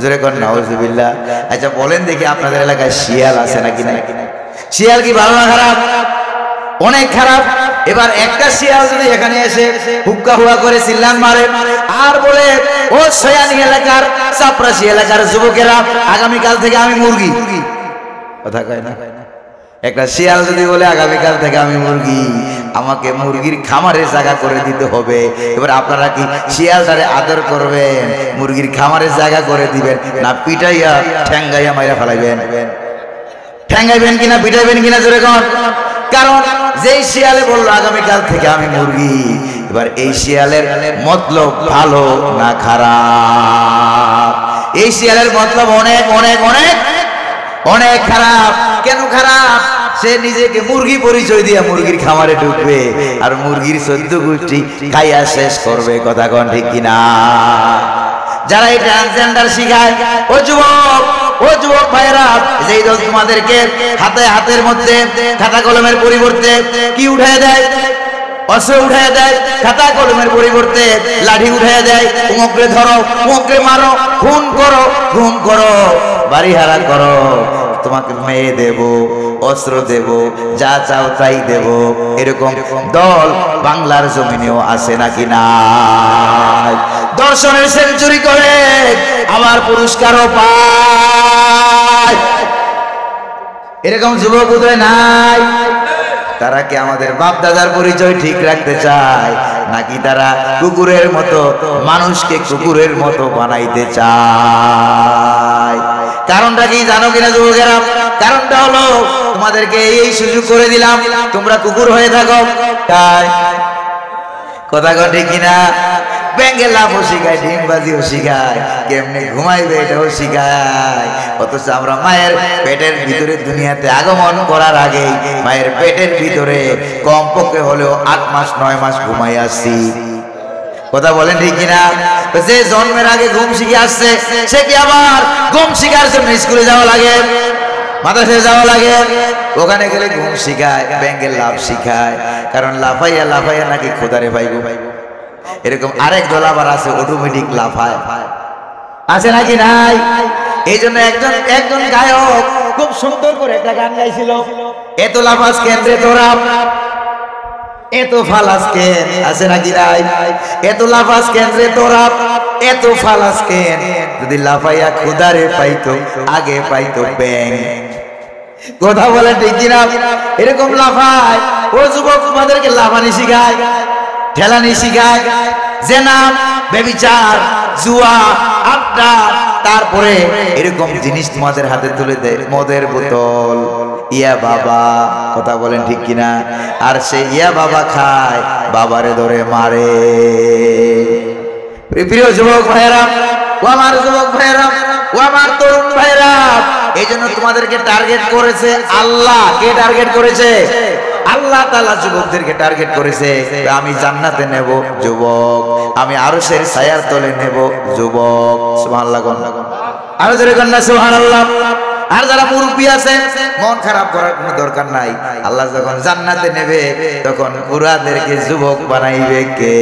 জোরে কর নাউজুবিল্লাহ। আচ্ছা বলেন দেখি, আপনাদের এলাকায় শিয়াল আছে নাকি নাই? শিয়াল কি ভালো না খারাপ? অনেক খারাপ। এবার একটা শিয়াল যদি এখানে এসে হুক্কা হুয়া করে চিল্লান মারে আর বলে, ও সয়ানি এলাকার, চাপরাশি এলাকার যুবকেরা, আগামীকাল থেকে আমি মুরগি। কথা কয় না? একটা শিয়াল যদি বলে আগামীকাল থেকে আমি মুরগি, আমাকে মুরগির খামারের জায়গা করে দিতে হবে। এবার আপনারা কি শিয়ালটারে আদর করবেন, মুরগির খামারের জায়গা করে দিবেন, না পিটাইয়া ঠ্যাঙ্গাইয়া মাইরা ফেলাইবেন? ঠ্যাঙ্গাইবেন কিনা পিটাইবেন কিনা জোরে কর? কারণ যেই শিয়ালে বললো আগামীকাল থেকে আমি মুরগি, এবার এই শিয়ালের মতলব ভালো না খারাপ? এই শিয়ালের মতলব অনেক অনেক অনেক অনেক খারাপ। কেন খারাপ? সে নিজেকে মুরগি পরিচয় দিয়ে মুরগির খামারে ঢুকবে আর মুরগির 14 গোষ্ঠী খাইয়া শেষ করবে। কথা কন ঠিক কিনা? যারা এই ট্রান্সজেন্ডার শিখায়, ও যুবক, ও যুবক ভাইরা, যেই দল তোমাদেরকে হাতের মধ্যে খাতা কলমের পরিবর্তে কি উঠায় দেয়? অস্ত্র উঠায় দেয়। খাতা কলমের পরিবর্তে লাঠি উঠায় দেয়। উমকরে ধরো, উমকরে মারো, খুন করো, ঘুম করো, বাড়ি হারা করো, তোমাকে মেয়ে দেব, অস্ত্র দেব, যা চাও তাই দেব। এরকম দল বাংলার জমিনেও আছে নাকি নাই? দর্শনের সেঞ্চুরি করে আবার পুরস্কারও পায়। এরকম যুবক উদয় নাই? তারা কি আমাদের বাপ দাদার পরিচয় ঠিক রাখতে চায়, নাকি তারা কুকুরের মতো মানুষকে কুকুরের মতো বানাইতে চায়? কারণটা কি জানো কিনা যুবকেরা? কারণটা হলো, তোমাদেরকে এই সুযোগ করে দিলাম, তোমরা কুকুর হয়ে থাকো। তাই কথা কটে কিনা? ব্যাঙ্গে লাভও শিখায়, ডিমবাজিও শিখায়, কেমনে ঘুমাইবে এটাও শিখায়। অথচ আমরা মায়ের পেটের ভিতরে দুনিয়াতে আগমন করার আগে মায়ের পেটের ভিতরে কমপক্ষে হলেও 8 মাস 9 মাস ঘুমাই আসছি। কথা বলেন ঠিক কিনা? যে জন্মের আগে ঘুম শিখে আসছে, সে কি আবার ঘুম শিখার জন্য স্কুলে যাওয়া লাগে, মাদ্রাসায় যাওয়া লাগে? ওখানে গেলে ঘুম শিখায়, ব্যাঙ্গের লাভ শিখায়। কারণ লাফাইয়া লাফাইয়া নাকি খোদারে পাইব। এরকম আরেক দল আবার আছে, অটোমেটিক লাফায়, আছে নাকি নাই? এই জন্য একজন গায়ক খুব সুন্দর করে একটা গান গাইছিল, এত লাফাস কেন্দ্রে তোরা, এত ফালাস কেন, আছে নাকি নাই? এত লাফাস কেন্দ্রে তোরা, এত ফালাস কেন, যদি লাফাইয়া খোদারে পাইতো আগে পাইতো ব্যাং। কথা বলে ঠিক কিনা? এরকম লাফায়। ও যুবক, তোমাদেরকে লাফানি শিখায়, ঠেলানি শিখায়, জেনা, ব্যভিচার, জুয়া, আড্ডা, তার তারপরে এরকম জিনিস তোমাদের হাতে তুলে দেয়, মদের বোতল, ইয়া বাবা, কথা বলেন ঠিক কিনা? আর সে ইয়া বাবা খায়, বাবারে ধরে মারে। প্রিয় যুবক ভাইরা, ও আমার যুবক ভাইরা, ও আমার তরুণ ভাইরা, এই জন্য তোমাদেরকে টার্গেট করেছে আল্লাহ। কে টার্গেট করেছে? আল্লাহ তাআলা যুবকদেরকে টার্গেট করেছে। আমি জান্নাতে নেব যুবক, আমি আরশের ছায়ার তলে নেব যুবক। সুবহানাল্লাহ, আরো জোরে কন্যা সুবহানাল্লাহ। আর যারা মুরব্বী আছে, মন খারাপ করার কোনো দরকার নাই। আল্লাহ যখন জান্নাতে নেবে তখন বুড়াদেরকে যুবক বানাইবে কে?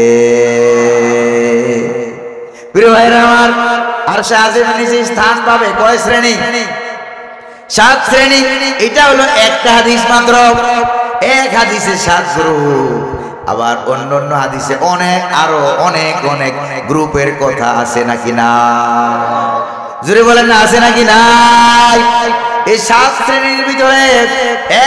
প্রিয় ভাইরা আমার, আরশে আজিমের নিচে স্থান পাবে কয় শ্রেণী? 7 শ্রেণী। এটা হলো একটা হাদিস মাত্র। এক হাদিসে 7 গ্রুপ, আবার অন্য হাদিসে আরো অনেক গ্রুপের কথা আছে নাকি না? জোরে বলেন না, আছে নাকি নাই? এই 7 শ্রেণীর ভিতরে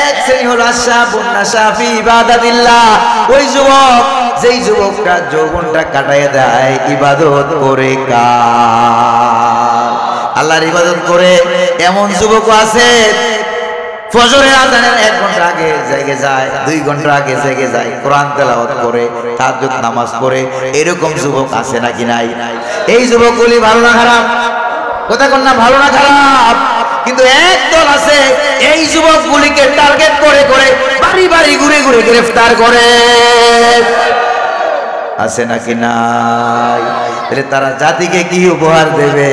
এক শ্রেণী হলো আশাবুন নাশা ফি ইবাদাতিল্লাহ। ওই যুবক, যেই যুবকটা যৌবনটা কাটায় দেয় ইবাদত করে, কার? আল্লাহর ইবাদত করে। এমন যুবক আছে ফজরের আযানের 1 ঘন্টা আগে জেগে যায়, 2 ঘন্টা আগে জেগে যায়, কোরআন তেলাওয়াত করে, তাহাজ্জুদ নামাজ পড়ে। এরকম যুবক আছে নাকি নাই? এই যুবকগুলি ভালো না খারাপ? কথা কোন না, ভালো না খারাপ? কিন্তু একদল আছে এই যুবকগুলিকে টার্গেট করে বাড়ি বাড়ি ঘুরে গ্রেফতার করে। আছে নাকি নাই? তাহলে তারা জাতিকে কি উপহার দেবে?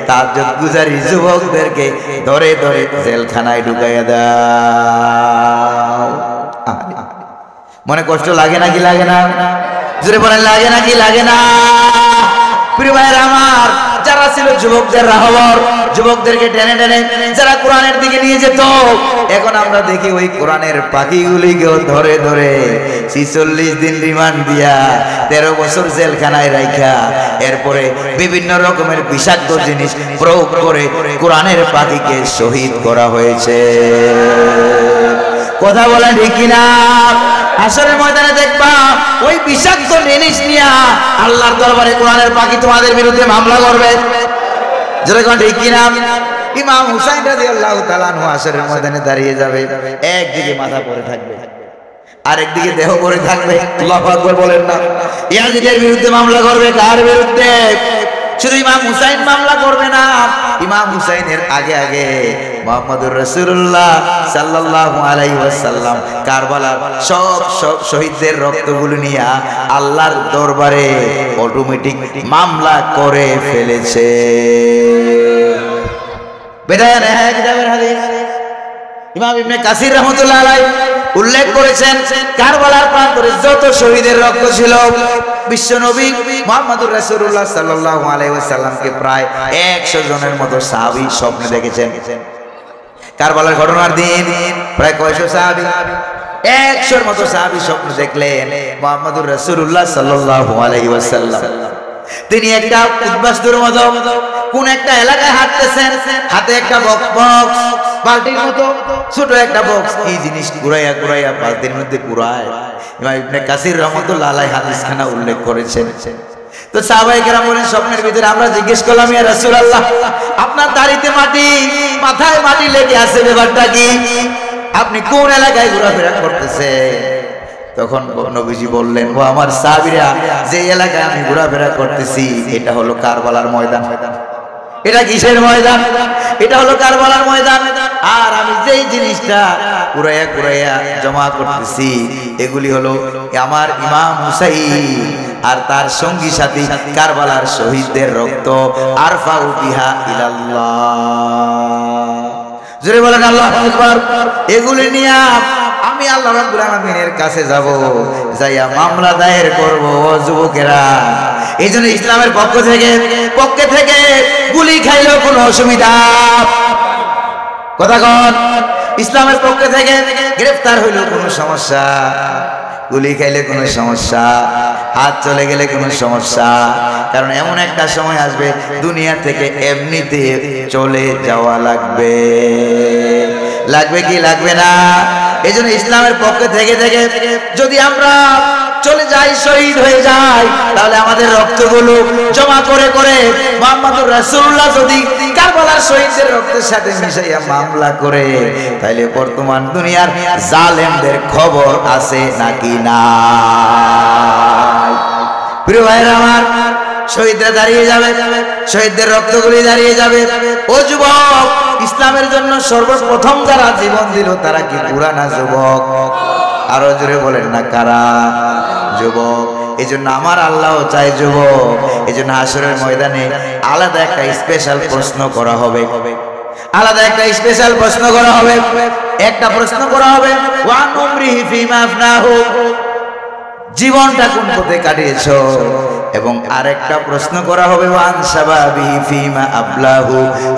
তাহাজ্জুদ গুজারি যুবকদেরকে ধরে জেলখানায় ঢুকাইয়া দাও। মনে কষ্ট লাগে নাকি লাগে না? জোরে বলেন, লাগে নাকি লাগে না? প্রিয় ভাইয়েরা আমার, যারা ছিল যুবকদের রাহবর, যুবকদেরকে টেনে যারা কোরআনের দিকে নিয়ে যেত, এখন আমরা দেখি ওই কোরআনের পাখিগুলিকেও ধরে 46 দিন রিমান্ড দিয়া 13 বছর জেলখানায় রাখা, এরপরে বিভিন্ন রকমের বিষাক্ত জিনিস প্রয়োগ করে কোরআনের পাখিকে শহীদ করা হয়েছে। কথা বলেন ঠিক কিনা? হাসরের ময়দানে দেখবা ওই বিষাক্ত জিনিস নিয়ে আল্লাহর দরবারে কোরআনের পাখি তোমাদের বিরুদ্ধে মামলা করবে। যেরকম ঠিক কিনা? ইমাম হুসাইন রাদিয়াল্লাহু তাআলা আনহু হাসরের ময়দানে দাঁড়িয়ে যাবে, একদিকে মাথা পড়ে থাকবে, আরেকদিকে দেহ পড়ে থাকবে। আল্লাহু আকবার বলেন না? ইয়াজিদের বিরুদ্ধে মামলা করবে। কার বিরুদ্ধে? শুধু ইমাম হুসাইন মামলা করবে না, ইমাম হুসাইনের আগে মুহাম্মদুর রাসূলুল্লাহ সাল্লাল্লাহু আলাইহি ওয়াসাল্লাম কারবালার সব শহীদদের রক্তগুলো নিয়ে আল্লাহর দরবারে অটোমেটিক মামলা করে ফেলেছে। বেদায়ানে কিতাবের হাদিস ইমাম ইবনে কাসির রাহমাতুল্লাহ আলাইহি উল্লেখ করেছেন, কারবালার প্রান্তরে যত শহীদের রক্ত ছিল, বিশ্বনবী মুহাম্মদুর রাসূলুল্লাহ সাল্লাল্লাহু আলাইহি ওয়াসাল্লামকে প্রায় 100 জনের মতো সাহাবী স্বপ্নে দেখেছেন। কারবালার ঘটনার দিন প্রায় কয়শো সাহাবী? 100 মতো সাহাবী স্বপ্ন দেখলেন মুহাম্মদুর রাসূলুল্লাহ সাল্লাল্লাহু আলাইহি ওয়াসাল্লাম। তিনি একটা উদ্বাস্তুর মতো কোন একটা এলাকায় হাঁটতেছেন, হাতে একটা বক্স, বালতির মতো ছোট একটা বক্স। এই জিনিস ঘুরাইয়া বালতির মধ্যে পুরায়। ইমাম ইবনে কাসির রাহমাতুল্লাহ আলাইহি হাদিসখানা উল্লেখ করেছেন। তো সাহাবায়ে কেরাম বলেন, স্বপ্নের ভিতরে আমরা জিজ্ঞেস করলাম, ইয়া রাসূলুল্লাহ, আপনার দাড়িতে মাটি, মাথায় মাটি লেগে আছে, ব্যাপারটা কি? আপনি কোন এলাকায় ঘোরাফেরা করতেছেন? তখন নবীজি বললেন, ও আমার সাহাবীরা, যে এলাকায় আমি ঘোরাফেরা করতেছি এটা হলো কারবালার ময়দান। এটা কিসের ময়দান? এটা হলো কারবালার ময়দান। আর আমি যেই জিনিসটা কুরাইয়া জমা করতেছি এগুলি হলো আমার ইমাম হুসাইন আর তার সঙ্গী সাথী কারবালার শহীদদের রক্ত। আরফাউ বিহা ইলাল্লাহ। জোরে বলেন আল্লাহু আকবার। এগুলি নিয়ে আমি আল্লাহ রাব্বুল আলামিনের কাছে যাব, যাইয়া মামলা দায়ের করব। যুবকেরা, এই জন্য ইসলামের পক্ষে থেকে গুলি খাইলেও কোনো অসুবিধা, কথা কন, ইসলামের পক্ষে থেকে গ্রেফতার হইলেও কোনো সমস্যা, গুলি খাইলে কোনো সমস্যা, হাত চলে গেলে কোনো সমস্যা। কারণ এমন একটা সময় আসবে দুনিয়া থেকে এমনিতে চলে যাওয়া লাগবে কি লাগবে না? এই জন্য ইসলামের পক্ষে থেকে যদি আমরা চলে যায়, শহীদ হয়ে যায়, তাহলে আমাদের রক্তগুলো জমা করে করে মুহাম্মদুর রাসূলুল্লাহ যদি কারবালার শহীদদের রক্তের সাথে মিশাইয়া মামলা করে, তাহলে বর্তমান দুনিয়ার জালেমদের খবর আছে নাকি না? প্রিয় ভাইরা আমার, শহীদরা দাঁড়িয়ে যাবে, শহীদদের রক্তগুলি দাঁড়িয়ে যাবে। ও যুবক, ইসলামের জন্য সর্বপ্রথম যারা জীবন দিল তারা কি বুড়া না যুবক? আরো জোরে বলেন না, কারা? যুবক। এই জন্য আমার আল্লাহ চাই যুবক। এই জন্য হাসরের ময়দানে আলাদা একটা স্পেশাল প্রশ্ন করা হবে, আলাদা একটা স্পেশাল প্রশ্ন করা হবে। একটা প্রশ্ন করা হবে, ওয়ান উমরিহি ফিমা আফনাহু, জীবনটা কোন পথে কাটিয়েছো? এবং আরেকটা প্রশ্ন করা হবে, ওয়ান শাবাবিহি ফিমা আবলাহু,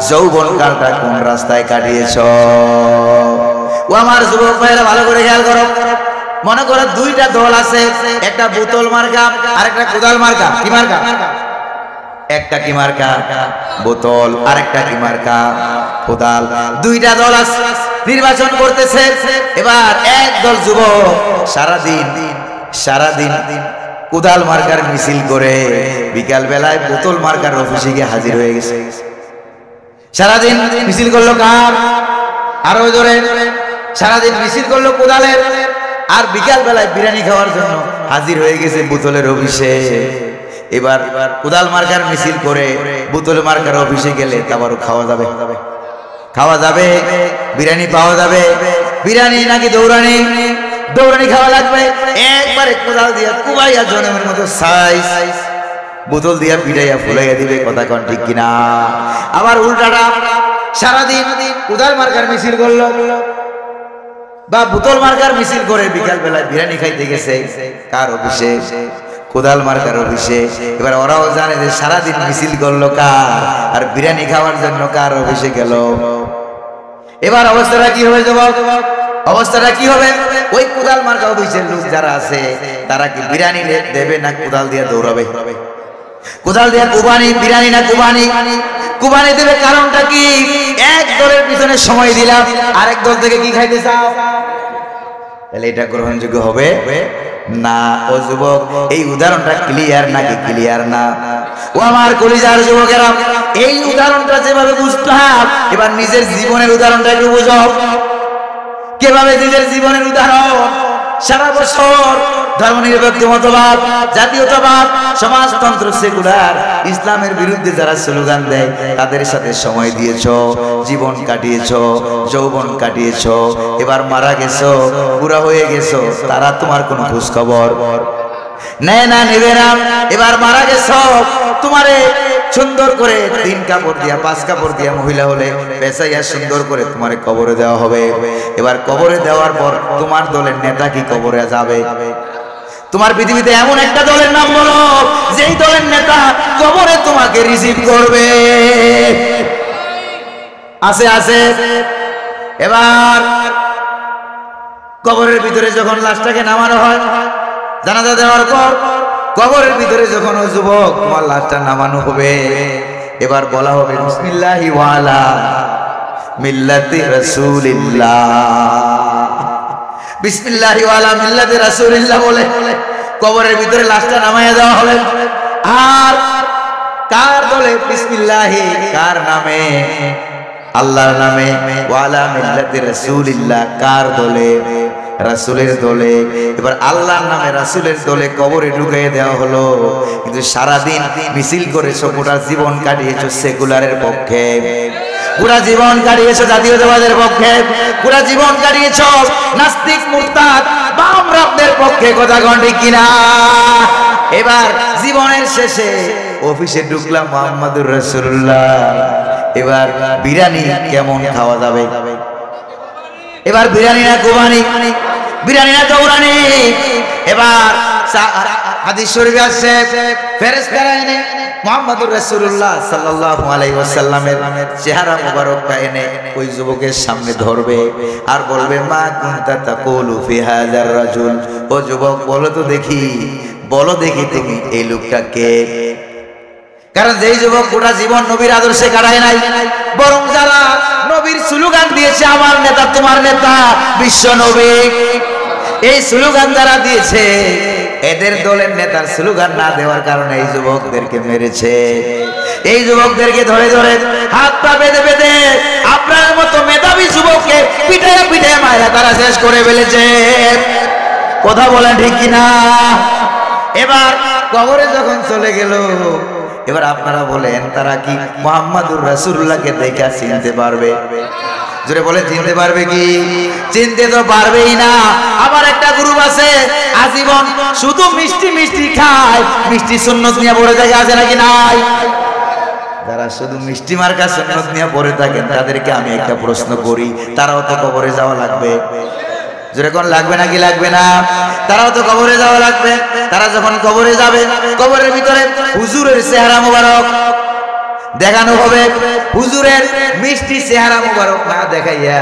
যৌবনকালটা কোন রাস্তায় কাটিয়েছো? ও আমার যুবক ভাইরা, ভালো করে খেয়াল করো। মনে করো দুইটা দল আছে, একটা বোতল মার্কা আর একটা কোদাল মার্কা। কি মার্কা? একটা কি মার্কা? বোতল, আর একটা কি মার্কা? কোদাল। দুইটা দল আছে, নির্বাচন করতেছে। এবার এক দল যুবক সারাদিন কোদাল মার্কার মিছিল করে বিকাল বেলায় বোতল মার্কার অফিসে গিয়ে হাজির হয়ে গেছে। সারাদিন মিছিল করলো কার? আরো জোরে। সারাদিন মিছিল করলো কোদালের, আর বিকাল বেলায় বিরিয়ানি খাওয়ার জন্য হাজির হয়ে গেছে বোতলের অফিসে। এবার কোদাল মার্কার মিছিল করে বোতল মার্কার অফিসে গেলে তারপরও খাওয়া যাবে, খাওয়া যাবে, বিরিয়ানি পাওয়া যাবে। বিরিয়ানি নাকি দৌড়ানি? দৌড়ানি খাওয়া লাগবে। একবারে কোদাল দিয়া কুবাইয়া জনমের মতো সাইজ, বোতল দিয়া পিটাইয়া ফুলাইয়া দিবে। কথা কোন ঠিক কিনা? আবার উল্টাটা, সারাদিন কোদাল মার্কার মিছিল করলো বা বোতল মার্কার মিছিল করে বিকাল বেলায় বিরিয়ানি খাইতে গেছে কার অফিসে? কোদাল মার্কার অফিসে। এবার ওরাও জানে যে সারাদিন মিছিল করলো কার, আর বিরিয়ানি খাওয়ার জন্য কার অফিসে গেল। এবার অবস্থাটা কি হবে যুবক? অবস্থাটা কি হবে? ওই কোদাল মার্কা অফিসের লোক যারা আছে তারা কি বিরিয়ানি দেবে না কোদাল দিয়ে দৌড়াবে? কোদাল দিয়ে কুবানি, বিরিয়ানি না কুবানি? কুবানি দেবে। কারণটা কি? এক দলের পিছনে সময় দিলাম, আরেক দল থেকে কি খাইতে চাও? তাহলে এটা গ্রহণযোগ্য হবে না। ও যুবক, এই উদাহরণটা ক্লিয়ার নাকি ক্লিয়ার না? ও আমার কলিজার যুবকেরা, এই উদাহরণটা যেভাবে বুঝলাম, এবার নিজের জীবনের উদাহরণটা একটু বুঝো। কিভাবে নিজের জীবনের উদাহরণ? সারা বছর ধর্মনিরপেক্ষ মতবাদ, জাতীয়তাবাদ, সমাজতন্ত্র, সেকুলার, ইসলামের বিরুদ্ধে যারা স্লোগান দেয় তাদের সাথে সময় দিয়েছো, জীবন কাটিয়েছো, যৌবন কাটিয়েছো। এবার মারা গেছো, বুড়া হয়ে গেছো, তারা তোমার কোনো খোঁজ খবর নেয় না, নেবে না। এবার মারা গেছো, তোমারে সুন্দর করে 3 কাপড় দিয়া 5 কাপড় দিয়া মহিলা হলে পেঁচাইয়া সুন্দর করে তোমার কবরে দেওয়া হবে। এবার কবরে দেওয়ার পর তোমার দলের নেতা কি কবরে যাবে? তোমার পৃথিবীতে এমন একটা দলের নাম বলো যেই দলের নেতা কবরে তোমাকে রিসিভ করবে? আছে? আছে। এবার কবরের ভিতরে যখন লাশটাকে নামানো হয়, জানাজা দেওয়ার পর কবরের ভিতরে যখন ও যুবক তোমার লাশটা নামানো হবে, এবার বলা হবে বিসমিল্লাহি ওয়া আলা মিল্লাতি রাসূলিল্লাহ, বিসমিল্লাহি ওয়া আলা মিল্লাতি রাসূলিল্লাহ বলে কবরের ভিতরে লাশটা নামায়া দেওয়া হবে। আর কার দলে? বিসমিল্লাহি, কার নামে? আল্লাহর নামে। ওয়া আলা মিল্লাতি রাসূলিল্লাহ, কার দলে? রাসূলের দলে। এবার আল্লাহর নামে রাসূলের দলে কবরে ঢুকিয়ে দেওয়া হলো। কিন্তু সারাদিন মিছিল করেছো, গোটা জীবন কাটিয়েছো সেকুলারের পক্ষে, পুরা জীবন কাটিয়েছো জাতীয়তাবাদের পক্ষে, পুরা জীবন কাটিয়েছো নাস্তিক মুরতাদ বামরাবদের পক্ষে। কথা কোন ঠিক কিনা? এবার জীবনের শেষে অফিসে ঢুকলাম মুহাম্মদুর রাসূলুল্লাহ, এবার বিরিয়ানি কেমন খাওয়া যাবে? এবার বিরিয়ানি না কুরবানি? বিরিয়ানি না দৌড়ানি? এবার হাদিস শরীফে আছে ফেরেশতারা এনে মুহাম্মদুর রাসূলুল্লাহ সাল্লাল্লাহু আলাইহি ওয়াসাল্লামের চেহারা মোবারকটা এনে ওই যুবকের সামনে ধরবে আর বলবে, মা কুনতা তাকুলু ফি হাযার রাজুল, ও যুবক বলো তো দেখি, বলো দেখি তুমি এই লোকটা কে? কারণ যেই যুবক গোটা জীবন নবীর আদর্শে কাটায় নাই, বরং যারা নবীর স্লোগান দিয়েছে, আমার নেতা তোমার নেতা বিশ্ব নবী, এই স্লোগান যারা দিয়েছে এদের দলের নেতার স্লোগান না দেওয়ার কারণে এই যুবকদেরকে মেরেছে। এই যুবকদেরকে ধরে ধরে হাত পা বেঁধে বেঁধে আপনার মতো মেধাবী যুবককে পিটাইয়া পিটাইয়া মায়েরা তারা শেষ করে ফেলেছে। কথা বলেন ঠিক কিনা? এবার কবরে যখন চলে গেল, এবার আপনারা বলেন তারা কি মুহাম্মাদুর রাসূলুল্লাহকে দেখে চিনতে পারবে? জোরে বলে চিনতে পারবে কি? চিনতে তো পারবেই না। আবার একটা গ্রুপ আছে আজীবন শুধু মিষ্টি মিষ্টি খায়, মিষ্টি সুন্নত নিয়ে পড়ে থাকে, আছে নাকি নাই? যারা শুধু মিষ্টি মার্কা সুন্নত নিয়ে পড়ে থাকেন তাদেরকে আমি একটা প্রশ্ন করি, তারাও তো কবরে যাওয়া লাগবে। জোরে কোন লাগবে নাকি লাগবে না? তারাও তো কবরে যাওয়া লাগবে। তারা যখন কবরে যাবে, কবরের ভিতরে হুজুরের চেহারা মোবারক দেখানো হবে। হুজুরের মিষ্টি চেহারা মোবারক না দেখাইয়া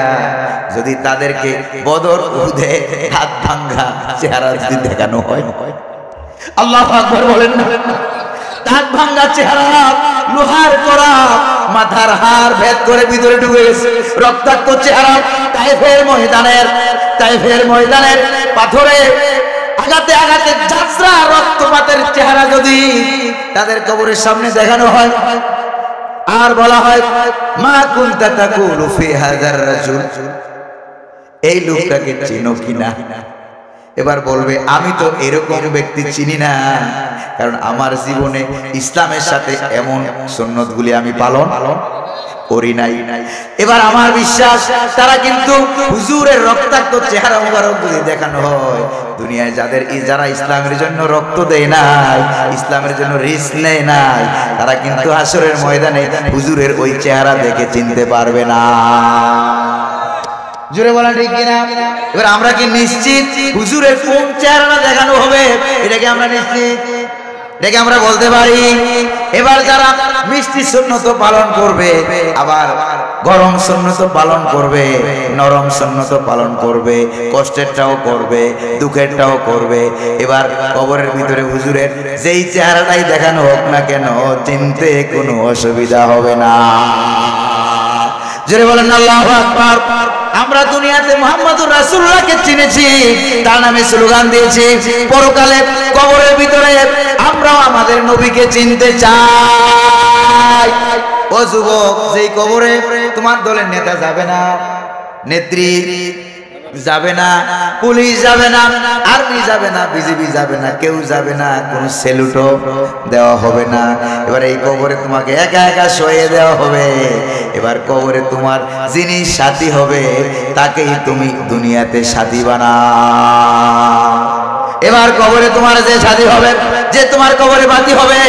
যদি তাদেরকে বদর উহুদে হাত ভাঙ্গা চেহারা যদি দেখানো হয়, আল্লাহু আকবার বলেন না? হাত ভাঙ্গা চেহারা, লোহার করা, মাথার হাড় ভেদ করে ভিতরে ঢুকে গেছে, রক্তাক্ত চেহারা। তাইফের ময়দানের পাথরে আঘাতে আঘাতে যাত্রা রক্তপাতের চেহারা যদি তাদের কবরের সামনে দেখানো হয়, আর বলা হয় মা কুনতা তাকুলু ফি হাযার রাজুল, এই লোকটাকে চিনো কিনা? এবার বলবে আমি তো এরকম ব্যক্তি চিনি না, কারণ আমার জীবনে ইসলামের সাথে এমন সুন্নতগুলি আমি পালন করি নাই। এবার আমার বিশ্বাস তারা কিন্তু হুজুরের রক্তাক্ত চেহারা মুবারক যদি দেখানো হয়, দুনিয়ায় যারা ইসলামের জন্য রক্ত দেয় নাই, ইসলামের জন্য রিস্ক নেয় নাই, তারা কিন্তু হাসরের ময়দানে হুজুরের ওই চেহারা দেখে চিনতে পারবে না। জোরে বলা ঠিক কিনা? এবার আমরা কি নিশ্চিত হুজুরের কোন চেহারা দেখানো হবে? এটাকে আমরা নিশ্চিত, এটাকে আমরা বলতে পারি। এবার যারা মিষ্টি সুন্নত পালন করবে, আবার গরম সুন্নত পালন করবে, নরম সুন্নত পালন করবে, কষ্টেরটাও করবে, দুঃখেরটাও করবে, এবার কবরের ভিতরে হুজুরের যেই চেহারাটাই দেখানো হোক না কেন, চিনতে কোনো অসুবিধা হবে না। জোরে বলেন আল্লাহু আকবার। আমরা দুনিয়াতে মুহাম্মাদুর রাসূলুল্লাহকে চিনেছি, তার নামে স্লোগান দিয়েছি। পরকালে কবরের ভিতরে আমরাও আমাদের নবীকে চিনতে চাই। ও যুবক, যেই কবরে তোমার দলের নেতা যাবে না, নেত্রী যাবে না, পুলিশ যাবে না, আর্মি যাবে না, বিজিবি যাবে না, কেউ যাবে না, কোনো সেলুটও দেওয়া হবে না। এবার এই কবরে তোমাকে একা একা শোয়ে দেওয়া হবে। এবার কবরে তোমার যিনি সাথী হবে তাকেই তুমি দুনিয়াতে সাথী বানাও। এবার কবরে তোমার যে সাথী হবে, যে তোমার কবরে বাতি হবে,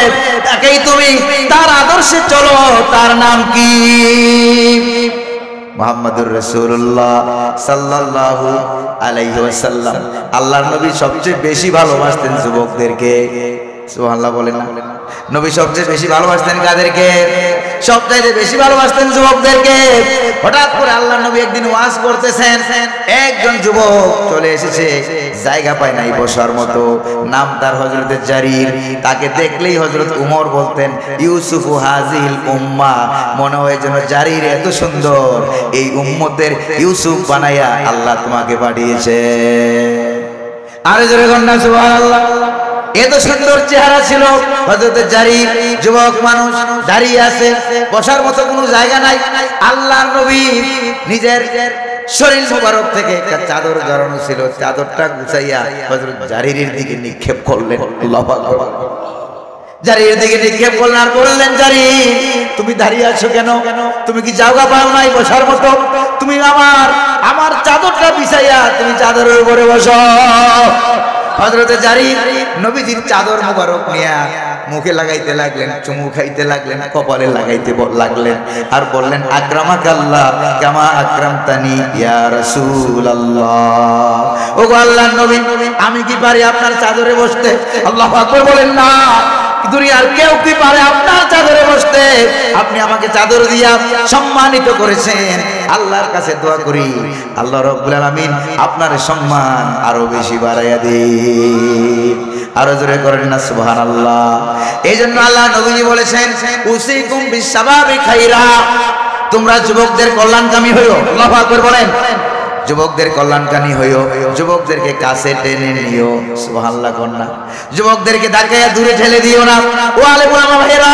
তাকেই তুমি তার আদর্শে চলো। তার নাম কি? মুহাম্মাদুর রাসূলুল্লাহ সাল্লাল্লাহু আলাইহি ওয়াসাল্লাম। আল্লাহর নবী সবচেয়ে বেশি ভালোবাসতেন যুবকদেরকে। সুবহানাল্লাহ বলেন না? নবী সবচেয়ে বেশি ভালোবাসতেন কাদেরকে? সবচাইতে বেশি ভালোবাসতেন যুবকদেরকে। হঠাৎ করে আল্লাহর নবী একদিন ওয়াজ করতেছেন, একজন যুবক চলে এসেছে, জায়গা পায় নাই বসার মতো। নাম তার হযরতে জারির। তাকে দেখলেই হযরত উমর বলতেন ইউসুফু হাযিল উম্মাহ, মনে হয় যেন জারির এত সুন্দর, এই উম্মতের ইউসুফ বানাইয়া আল্লাহ তোমাকে পাঠিয়েছে। আরে জোরে বলেন না সুবহানাল্লাহ। এত সুন্দর চেহারা ছিল হযরতে জারির। যুবক মানুষ দাঁড়িয়ে আছে, বসার মতো কোনো জায়গা নাই। আল্লাহর নবী নিজের শরীর মোবারক থেকে একটা চাদর জড়ানো ছিল, চাদরটা গুছাইয়া হযরত জারিরের দিকে নিক্ষেপ করলেন। আল্লাহু আকবার। জারিরের দিকে নিক্ষেপ করলেন আর বললেন, জারির তুমি দাঁড়িয়ে আছো কেন? তুমি কি জায়গা পাও নাই বসার মতো? তুমি আমার চাদরটা বিছাইয়া তুমি চাদরের উপরে বসো। হযরতে জারির নবীজির চাদর মোবারক নিয়া মুখে লাগাইতে লাগলেন, চুমু খাইতে লাগলেন, কপালে লাগাইতে লাগলেন, আর বললেন আকরামাকাল্লাহ কামা আকরামতানি ইয়া রাসূলুল্লাহ। ওগো আল্লাহর নবী, আমি কি পারি আপনার চাদরে বসতে? আল্লাহু আকবার বলেন না। দুনিয়ার কেউ কি পারে আপনার চাদরে বসতে? আপনি আমাকে চাদর দিয়া সম্মানিত করেছেন। আল্লাহর কাছে দোয়া করি, আল্লাহ রাব্বুল আলামিন আপনার সম্মান আরো বেশি বাড়াইয়া দিন। আরো জোরে করেন না সুবহানাল্লাহ। এইজন্য আল্লাহ নবীজি বলেছেন উসিকুম বিশাবাবি খাইরা, তোমরা যুবকদের কল্যাণকামী হইও। আল্লাহু আকবার বলেন। যুবকদের কল্যাণকামী হইও, যুবকদেরকে কাছে টেনে নিও। সুবহানাল্লাহ কন্যা, যুবকদেরকে ধাক্কাইয়া দূরে ঠেলে দিও না। ও আলেম ওলামা ভাইরা,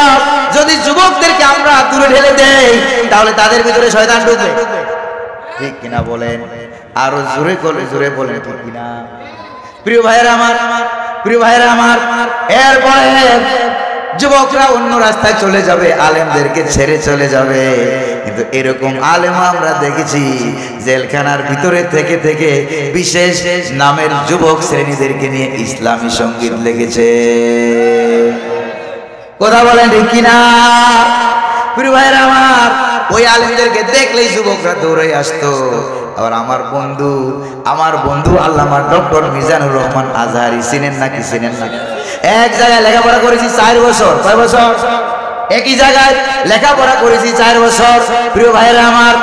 যদি যুবকদেরকে আমরা দূরে ঠেলে দেই তাহলে তাদের ভিতরে শয়তান ঢুকবে, ঠিক কিনা বলেন? আরো জোরে করে জোরে বলেন, ঠিক কিনা? প্রিয় ভাইরা আমার, প্রিয় ভাইরা আমার, এরপরে যুবকরা অন্য রাস্তায় চলে যাবে, আলেমদেরকে ছেড়ে চলে যাবে। কিন্তু এরকম আলেম আমরা দেখেছি জেলখানার ভিতরে থেকে থেকে বিশেষ নামের যুবক শ্রেণীদেরকে নিয়ে ইসলামী সঙ্গীত লেগেছে। কথা বলেন ঠিক কিনা? প্রিয় ভাইরা আমার, ওই আলেমদেরকে দেখলেই যুবকরা দৌড়ে আসতো। আবার আমার বন্ধু আল্লামা ডক্টর মিজানুর রহমান আজহারি, চিনেন নাকি চিনেন না? এক জায়গায় লেখাপড়া করেছি 4 বছর। কয় বছর? একই জায়গায় লেখাপড়া করেছি 4 বছর। প্রিয় ভাইরা আমার,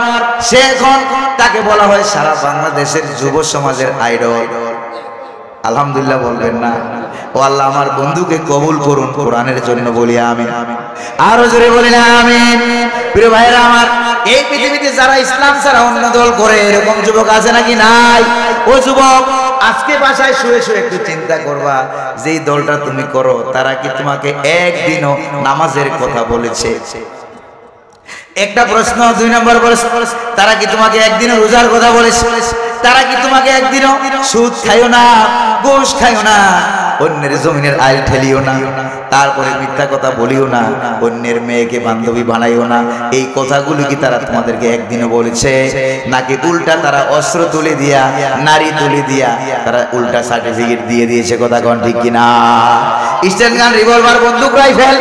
সে এখন তাকে বলা হয় সারা বাংলাদেশের যুব সমাজের আইডল। আলহামদুলিল্লাহ বলবেন না? ও আল্লাহ আমার বন্ধুকে কবুল করুন, কোরআনের জন্য বলি আমিন। আরো জোরে বলি না আমিন। প্রিয় ভাইরা আমার, এই পৃথিবীতে যারা ইসলাম ছাড়া অন্য দল করে এরকম যুবক আছে নাকি নাই? ও যুবক, আজকে বাসায় শুয়ে শুয়ে একটু চিন্তা করবা, যেই দলটা তুমি করো তারা কি তোমাকে একদিনও নামাজের কথা বলেছে? একটা প্রশ্ন। 2 নম্বর প্রশ্ন, তারা কি তোমাকে একদিনও রোজার কথা বলেছে? তারা কি তোমাকে একদিনও সুদ খাইও না, ঘুষ খাইও না, অন্যের জমিনের আইল ঠেলিও না, তারপরে মিথ্যা কথা বলিও না, অন্যের মেয়েকে বান্ধবী বানাইও না, এই কথাগুলো কি তারা তোমাদেরকে একদিনও বলেছে? নাকি উল্টা তারা অস্ত্র তুলে দিয়া, নারী তুলে দিয়া তারা উল্টা সার্টিফিকেট দিয়ে দিয়েছে? কথা কোন ঠিক কিনা? স্টেন গান, রিভলভার, বন্দুক, রাইফেল,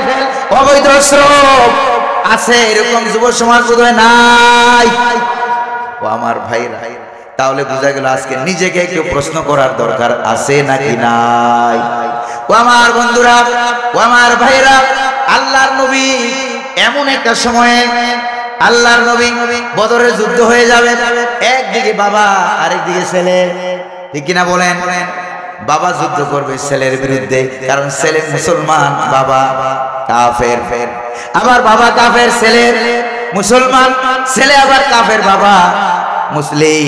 অবৈধ অস্ত্র আছে, এরকম যুব সমাজ বোধহয় নাই। ও আমার ভাইরা, তাহলে বোঝা গেল আজকে নিজেকে একটু প্রশ্ন করার দরকার আছে নাকি নাই? ও আমার বন্ধুরা, ও আমার ভাইরা, আল্লাহর নবী এমন একটা সময়ে, আল্লাহর নবী বদরের যুদ্ধ হয়ে যাবে, একদিকে বাবা আরেকদিকে ছেলে, ঠিক কিনা বলেন? বাবা যুদ্ধ করবে ছেলের বিরুদ্ধে, কারণ ছেলে মুসলমান, বাবা কাফের। আবার বাবা কাফের, ছেলে মুসলমান, ছেলে আবার কাফের, বাবা মুসলিম।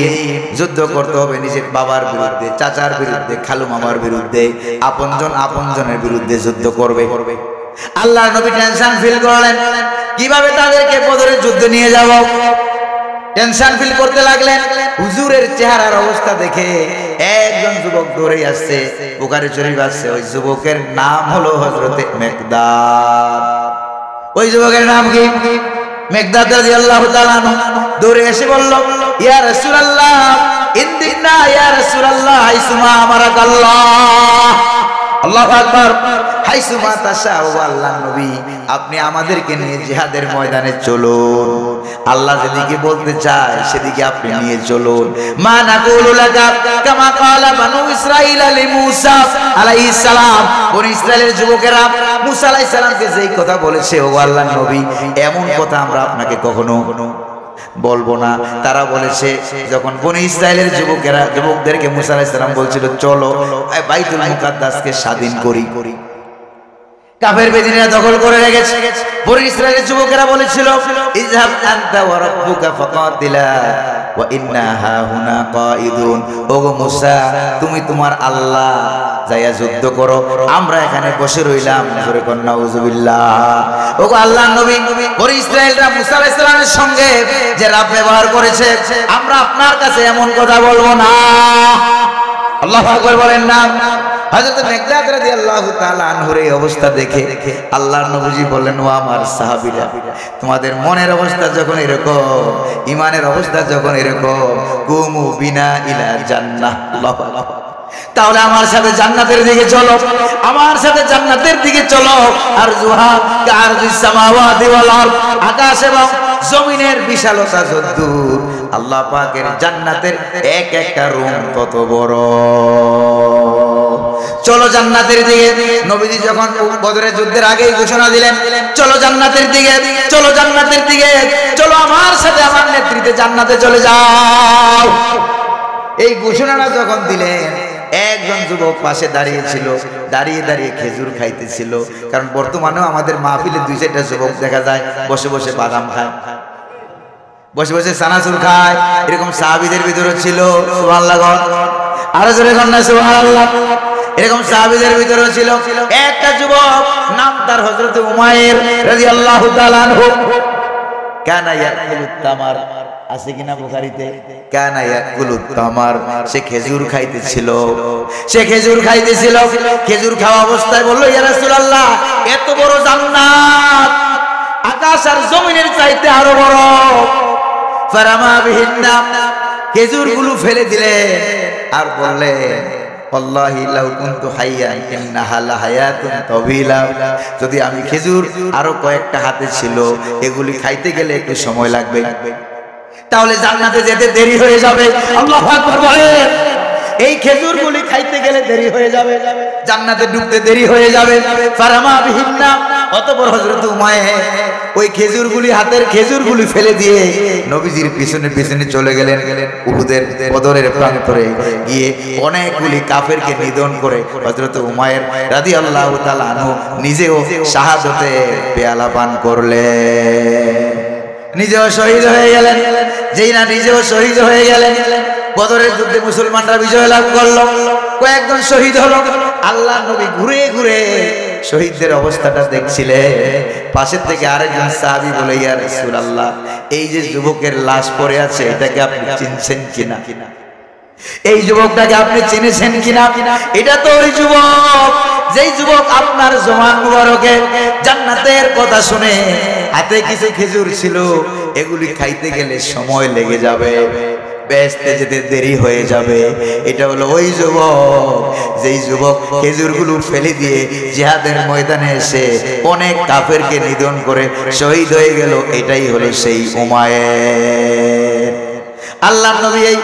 যুদ্ধ করতে হবে নিজের বাবার বিরুদ্ধে, চাচার বিরুদ্ধে, খালু মামার বিরুদ্ধে, আপনজনের বিরুদ্ধে যুদ্ধ করবে। আল্লাহর নবী টেনশন ফিল করলেন, কিভাবে তাদেরকে বদরের যুদ্ধে নিয়ে যাব। টেনশন ফিল করতে লাগলেন। হুজুরের চেহারার অবস্থা দেখে একজন যুবক দৌড়ে আসছে, বুখারী শরীফ আছে, ওই যুবকের নাম হলো হযরতে মিকদাদ। ওই যুবকের নাম কি? মিকদাদ রাদিয়াল্লাহু তাআলা দৌড়ে এসে বলল, ইয়া রাসূলুল্লাহ, ইন্দিনা ইয়া রাসূলুল্লাহ, হাইসুমা আমারাকাল্লাহ। আল্লাহু আকবার। হাইসুমা তাশাউ, আল্লাহর নবী আপনি আমাদেরকে নিয়ে জিহাদের ময়দানে চলুন, আল্লাহ যেদিকে বলতে চায় সেদিকে আপনি নিয়ে চলুন। মা নাকুলু লাকা কামা ক্বালা বানু ইসরাঈল আলি মূসা আলাইহিস সালাম। বনি ইসরাইলের যুবকেরা মূসা আলাইহিস সালামকে যেই কথা বলেছে, ও আল্লাহর নবী এমন কথা আমরা আপনাকে কখনো বলবো না। তারা বলেছে, যখন বনি ইসরাইলের যুবকদেরকে মূসা আলাইহিস সালাম বলছিল চলো বাইতুল মুকাদ্দাসকে স্বাধীন করি, কাফের বেদিনীরা দখল করে রেখেছে। বনি ইসরাইলের যুবকেরা বলেছিল, ইযহাব আনতা ওয়া রাব্বুকা ফাকাতিলা ওয়া ইন্না হাহুনা কাঈদুন। ওগো মূসা, তুমি তোমার আল্লাহ যাইয়া যুদ্ধ করো, আমরা এখানে বসে রইলাম। জোরে কর নাউযুবিল্লাহ। ওগো আল্লাহর নবী, বনি ইসরাইলরা মূসা আলাইহিস সালামের সঙ্গে যে রাব ব্যবহার করেছে, আমরা আপনার কাছে এমন কথা বলবো না। আল্লাহু আকবার বলেন না। হযরত মিকদাদ রাদিয়াল্লাহু তাআলা আনহুর এই অবস্থা দেখে আল্লাহর নবীজি বললেন, ও আমার সাহাবীরা, তোমাদের মনের অবস্থা যখন এরকম, ঈমানের অবস্থা যখন এরকম, কুমু বিনা ইলা জান্নাহ। আল্লাহু আকবার। তাহলে আমার সাথে জান্নাতের দিকে চলো, আমার সাথে জান্নাতের দিকে চলো। আর জুহা কারজিস সামাওয়াতি ওয়াল আরদ, আকাশ এবং জমিনের বিশালতা যদ্দূর, আল্লাহ পাকের জান্নাতের এক একটা রুম কত বড়। চলো জান্নাতের দিকে। নবীজি যখন বদরের যুদ্ধের আগেই ঘোষণা দিলেন, চলো জান্নাতের দিকে, চলো জান্নাতের দিকে, চলো আমার সাথে আমার নেতৃত্বে জান্নাতে চলে যাও। এই ঘোষণাটা যখন দিলেন, একজন যুবক পাশে দাঁড়িয়েছিল, দাঁড়িয়ে দাঁড়িয়ে খেজুর খাইতেছিল। কারণ বর্তমানেও আমাদের মাহফিলে 2-4টা যুবক দেখা যায় বসে বসে বাদাম খায়। বসে বসে চানাচুর খায়, এরকম সাহাবীদের ভিতরে ছিল। সুবহানাল্লাহ, আরো জোরে বলেন না সুবহানাল্লাহ। এরকম সাহাবীদের ভিতরে ছিল একটা যুবক, নাম তার হযরত উমাইর রাদিয়াল্লাহু তাআলা আনহু। কানা ইয়াকুলুত তামার, আছে কিনা বুখারীতে? কানা ইয়াকুলুত তামার, সে খেজুর খাইতেছিল। সে খেজুর খাইতেছিল, খেজুর খাওয়া অবস্থায় বলল, ইয়া রাসূলুল্লাহ, এত বড় জান্নাত, আকাশ আর জমিনের চাইতে আরো বড়। ফারামা বিহিন্না, খেজুরগুলো ফেলে দিলেন আর বললেন, ওয়াল্লাহি লাউ কুনতু হাইয়ান ইন্নাহা লাহায়াতুন তাওয়িলা, যদি আমি খেজুর আরো কয়েকটা হাতে ছিল, এগুলি খাইতে গেলে একটু সময় লাগবে, তাহলে জান্নাতে যেতে দেরি হয়ে যাবে। আল্লাহু আকবার বলেন। এই খেজুরগুলি খাইতে গেলে দেরি হয়ে যাবে, জান্নাতে ঢুকতে দেরি হয়ে যাবে। ফারামা বিহিন্না, অতঃপর হযরত উমাইর ওই খেজুরগুলি, হাতের খেজুরগুলি ফেলে দিয়ে নবীজির পিছনে পিছনে চলে গেলেন। উহুদের বদরের প্রান্তরে গিয়ে অনেকগুলি কাফেরকে নিধন করে হযরত উমাইর রাদিয়াল্লাহু তাআলা আনহু নিজেও শাহাদাতের পেয়ালা পান করলেন, নিজেও শহীদ হয়ে গেলেন। যেই না নিজেও শহীদ হয়ে গেলেন, বদরের যুদ্ধে মুসলমানরা বিজয় লাভ করলো, কয়েকজন শহীদ হলো। আল্লাহ নবী ঘুরে ঘুরে শহীদদের অবস্থাটা দেখছিলেন। পাশের থেকে আরেকজন সাহাবী বলে, ইয়া রাসূলুল্লাহ, এই যে যুবকের লাশ পড়ে আছে, এটাকে আপনি চিনছেন কিনা? এই যুবকটাকে আপনি চিনেছেন কিনা? এটা তো ওই যুবক, যেই যুবক আপনার জওয়ান মুবারকে জান্নাতের কথা শুনে হাতে কিছু খেজুর ছিল, এগুলি খাইতে গেলে সময় লেগে যাবে, বেহেশতে যেতে দেরি হয়ে যাবে। এটা হলো ওই যুবক, যেই যুবক খেজুরগুলো ফেলে দিয়ে জিহাদের ময়দানে এসে অনেক কাফেরকে নিধন করে শহীদ হয়ে গেল। এটাই হলো সেই উমাইর। আল্লাহর নবী এই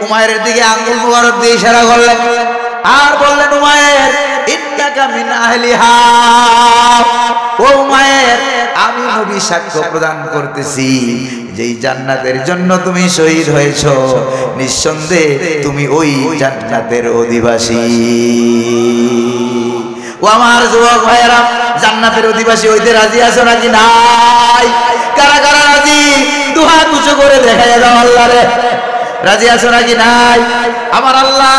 উমাইরের দিকে আঙ্গুল মুবারক দিয়ে ইশারা করলেন আর বললেন, উমাইর, ইন্নাকা মিন আহলিহা। ও উমাইর, আমি নবী সাক্ষ্য প্রদান করতেছি, যেই জান্নাতের জন্য তুমি শহীদ হয়েছো, নিঃসন্দেহে তুমি ওই জান্নাতের অধিবাসী। ও আমার যুবক ভাইয়েরা, জান্নাতের অধিবাসী হইতে রাজি আছো নাকি নাই? কারা কারা রাজি? দুহাত উঁচু করে দেখাই দাও আল্লাহরে। রাজি আছো নাকি নাই? আমার আল্লাহ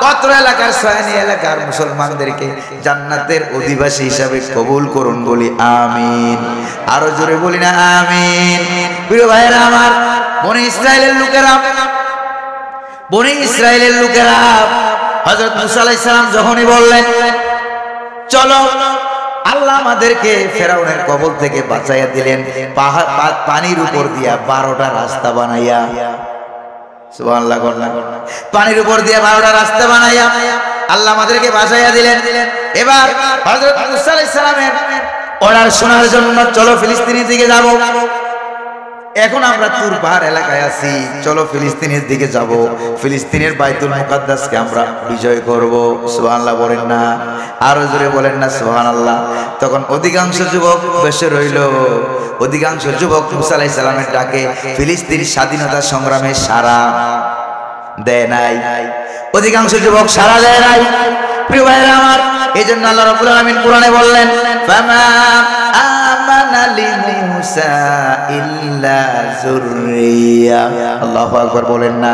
অত্র এলাকার, সয়ানি এলাকার মুসলমানদেরকে জান্নাতের অধিবাসী হিসাবে কবুল করুন, বলি আমিন। আরো জোরে বলি না আমিন। প্রিয় ভাইয়েরা আমার, বনি ইসরায়েলের লোকেরা হযরত মুসা আলাইহিস সালাম যখনই বললেন, চলো, আল্লাহ আমাদেরকে ফেরাউনের কবল থেকে বাঁচাইয়া দিলেন পানির উপর দিয়া 12টা রাস্তা বানাইয়া। সুবহানাল্লাহ। পানির উপর দিয়ে 12টা রাস্তা বানাইয়া আল্লাহ আমাদেরকে বাঁচাইয়া দিলেন। এবার হযরত মুসা আলাইহিস সালামের অর্ডার শোনার জন্য, চলো ফিলিস্তিনের দিকে যাব। এখন আমরা তুর পাহাড় এলাকায় আছি, চলো ফিলিস্তিনের দিকে যাব, ফিলিস্তিনের বাইতুল মুকাদ্দাসকে আমরা বিজয় করব। সুবহানাল্লাহ বলেন না? আরো জোরে বলেন না সুবহানাল্লাহ। তখন অধিকাংশ যুবক বসে রইল, অধিকাংশ যুবক মুসা আলাইহিস সালামের ডাকে ফিলিস্তিন স্বাধীনতা সংগ্রামে সাড়া দেয় নাই, অধিকাংশ যুবক সাড়া দেয় নাই। প্রিয় ভাইরা আমার, এই জন্য আল্লাহ রাব্বুল আলামিন কোরআনে বললেন, ফামা আমানা লিমুসা ইল্লা যুররিয়া। আল্লাহু আকবার বলেন না?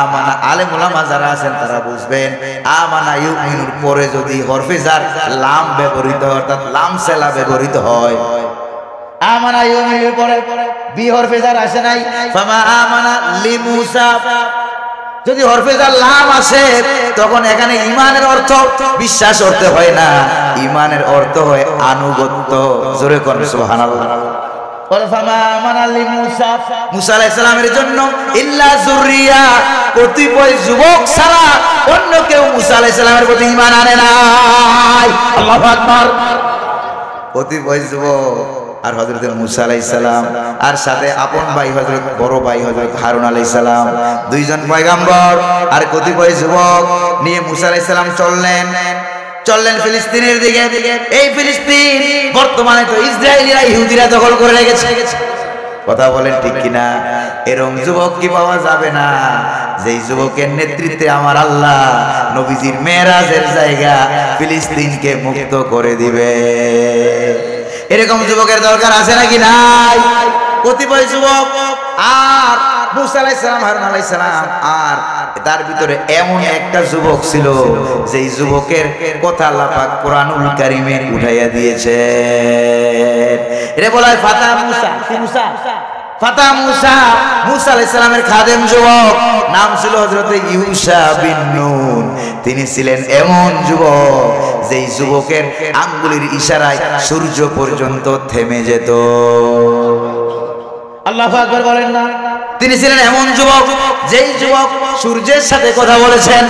আমানা, আলেম উলামা যারা আছেন তারা বুঝবেন, আমানা ইউমিনুর পরে যদি হরফে জার লাম ব্যবহৃত হয়, অর্থাৎ লাম সেলা ব্যবহৃত হয়, আমানা ইউমিনুর পরে বি হরফে জার আসে নাই, ফামা আমানা লিমুসা। যদি হরফে জার লাম আসে, তখন এখানে ঈমানের অর্থ বিশ্বাস করতে হয় না, ঈমানের অর্থ হয় আনুগত্য। জোরে কোন সুবহানাল্লাহ। মুসা আলাইহিস সালামের জন্য ইল্লা যুররিয়া, কতিপয় যুবক ছাড়া অন্য কেউ মুসা আলাইহিস সালামের প্রতি ঈমান আনে নাই। আল্লাহু আকবার। কতিপয় যুবক আর হযরত মুসা আলাইহিস সালাম, আর সাথে আপন ভাই হযরত, বড় ভাই হযরত হারুন আলাইহিস সালাম, দুইজন পয়গম্বর আর কতিপয় যুবক নিয়ে মুসা আলাইহিস সালাম চললেন ফিলিস্তিনের দিকে। এই ফিলিস্তিন বর্তমানে তো ইসরায়েলিরা, ইহুদিরা দখল করে রেখেছে। কথা বলেন ঠিক কিনা? এরকম যুবক কি পাওয়া যাবে না, যেই যুবকের নেতৃত্বে আমার আল্লাহ নবীজির মেরাজের জায়গা ফিলিস্তিনকে মুক্ত করে দিবে। এরকম যুবকের দরকার আছে নাকি নাই? কতিপয় যুবক আর মুসা আলাইহিস সালাম, হারুন আলাইহিস সালাম, আর তার ভিতরে এমন একটা যুবক ছিল যেই যুবকের কথা আল্লাহ পাক কোরআনুল কারীমে উঠাইয়া দিয়েছে। এটা বলা হয় ফাতা মুসা। কি মুসা? ফাতা মুসা। মুসা আলাইহিস সালামের খাদেম যুবক, নাম ছিল হযরত ইউশা বিন নুন। তিনি ছিলেন এমন যুবক যেই যুবকের আঙ্গুলের ইশারায় সূর্য পর্যন্ত থেমে যেত। আল্লাহু আকবার বলেন না? তিনি ছিলেন এমন যুবক যেই যুবক সূর্যের সাথে কথা বলেছেন,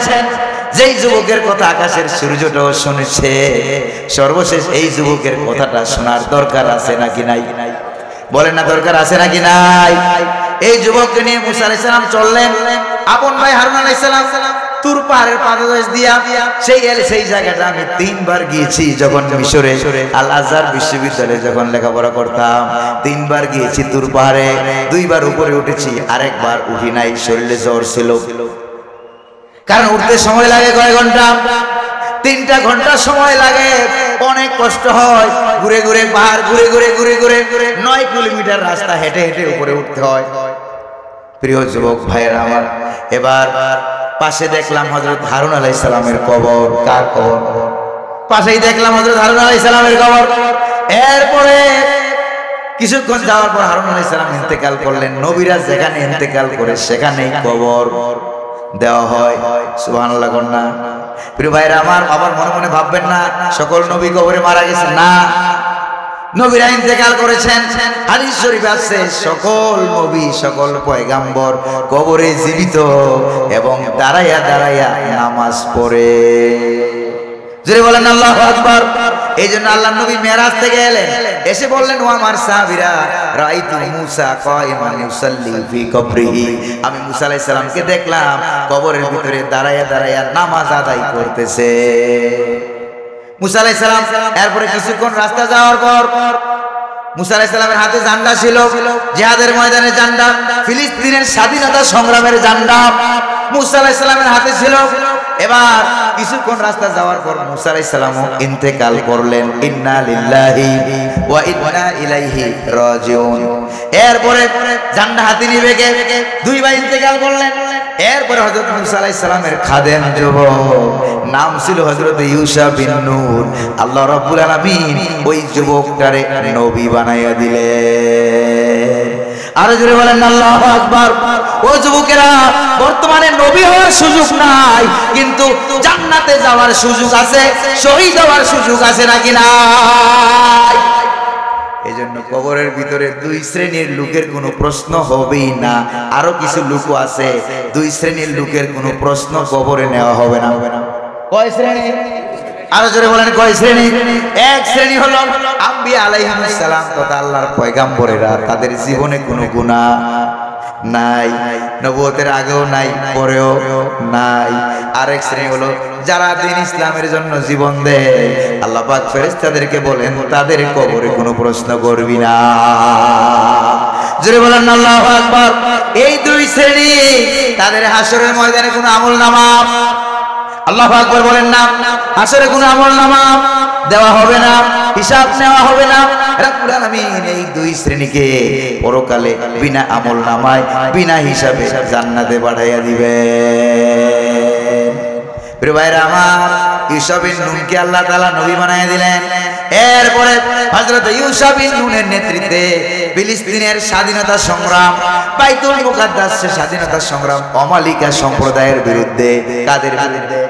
যেই যুবকের কথা আকাশের সূর্যটাও শুনেছে। সর্বশেষ এই যুবকের কথাটা শোনার দরকার আছে নাকি নাই? বলেন না, দরকার আছে নাকি নাই? এই যুবককে নিয়ে মুসা আলাইহিস সালাম চললেন। আপন ভাই হারুন আলাইহিস সালাম তুর পাহাড়ের পাদদেশ দিয়া সেই জায়গাটা আমি 3 বার গিয়েছি। যখন মিশরে আল আজহার বিশ্ববিদ্যালয়ে যখন লেখাপড়া করতাম, 3 বার গিয়েছি তুর পাহাড়ে। 2 বার উপরে উঠেছি, আরেকবার উঠি নাই, শরীরে জ্বর ছিল। কারণ উঠতে সময় লাগে কয় ঘন্টা? 3টা ঘন্টা সময় লাগে, অনেক কষ্ট হয়। ঘুরে ঘুরে পাহাড়, ঘুরে ঘুরে 9 কিলোমিটার রাস্তা হেঁটে হেঁটে উপরে উঠতে হয়। প্রিয় যুবক ভাইয়েরা আমার, এবার পাশে দেখলাম হযরত হারুন আলাইহিস সালামের কবর। কার কবর? পাশেই দেখলাম হযরত হারুন আলাইহিস সালামের কবর। এরপরে কিছুক্ষণ যাওয়ার পর হারুন আলাইহিস সালাম ইন্তেকাল করলেন। নবীরা যেখানে ইন্তেকাল করে সেখানেই কবর দেওয়া হয়। সুবহানাল্লাহ কন্যা। প্রিয় ভাইরা আমার, আবার মনে মনে ভাববেন না সকল নবী কবরে মারা গেছেন। না, নবীরা ইন্তেকাল করেছেন। হাদিস শরীফে আছে সকল নবী, সকল পয়গাম্বর কবরে জীবিত এবং দাঁড়াইয়া দাঁড়াইয়া নামাজ পড়ে। জোরে বলেন আল্লাহু আকবার। এই জন্য আল্লাহর নবী মেরাজ থেকে এলেন, এসে বললেন, ও আমার সাহাবীরা, রাআইতু মুসা কায়িমান ইউসাল্লি ফি কবরিহি। আমি মুসা আলাইহিস সালামকে দেখলাম কবরের ভিতরে দাঁড়াইয়া দাঁড়াইয়া নামাজ আদায় করতেছে। মুসা আলাইহিস সালাম এরপরে কিছুক্ষণ রাস্তা যাওয়ার পর মুসা আলাইহিস সালামের হাতে ঝান্ডা ছিল, জিহাদের ময়দানের ঝান্ডা, ফিলিস্তিনের স্বাধীনতা সংগ্রামের ঝান্ডা মুসা আলাইহিস সালামের হাতে ছিল। এবার কিছুক্ষণ রাস্তা যাওয়ার পর মুসা আলাইহিস সালামও ইন্তেকাল করলেন। ইন্না লিল্লাহি ওয়া ইন্না ইলাইহি রাজিউন। এরপরে ঝান্ডা হাতে নিয়ে কে 2 ভাই ইন্তেকাল করলেন। এরপরে হযরত মুসা আলাইহিস সালামের খাদেম যুবক, নাম ছিল হযরত ইউশা বিন নুন। আল্লাহ রাব্বুল আলামিন ওই যুবকটারে নবী বানাইয়া দিলেন। আরো জোরে বলেন আল্লাহু আকবার। ও যুবকেরা, বর্তমানে নবী হওয়ার সুযোগ নাই, কিন্তু জান্নাতে যাওয়ার সুযোগ আছে, শহীদ হওয়ার সুযোগ আছে নাকি নাই? এই জন্য কবরের ভিতরে 2 শ্রেণীর লোকের কোনো প্রশ্ন হবেই না। আরো কিছু লোক আছে, 2 শ্রেণীর লোকের কোনো প্রশ্ন কবরে নেওয়া হবে না। কয় শ্রেণী? আরো জোরে বলেন, কয় শ্রেণী? 1 শ্রেণী হলো আম্বিয়া আলাইহিস সালাম তথা আল্লাহর পয়গাম্বরেরা, তাদের জীবনে কোনো গুনাহ নাই, নবুয়তের আগেও নাই, পরেও নাই। আরেক শ্রেণী হলো যারা দ্বীন ইসলামের জন্য জীবন দেয়, আল্লাহ পাক ফেরেশতাদেরকে বলেন তাদের কবরে কোনো প্রশ্ন করবি না। জোরে বলেন আল্লাহু আকবার। এই 2 শ্রেণী, তাদের হাসরের ময়দানে কোনো আমলনামা, আল্লাহু আকবার বলেন না, হাসরে কোনো আমলনামা দেওয়া হবে না, হিসাব নেওয়া হবে না। রব্বুল আলামিন এই 2 শ্রেণীকে পরকালে বিনা আমলনামায়, বিনা হিসাবে জান্নাতে পাঠাইয়া দিবেন। প্রিয় ভাইরা আমার, ইউসা বিন নুনকে আল্লাহ তাআলা নবী বানাইয়া দিলেন। এরপরে হযরত ইউসা বিন নুনের নেতৃত্বে ফিলিস্তিনের স্বাধীনতা সংগ্রাম, বাইতুল মুকাদ্দাসের স্বাধীনতা সংগ্রাম অমালিকা সম্প্রদায়ের বিরুদ্ধে। কাদের বিরুদ্ধে?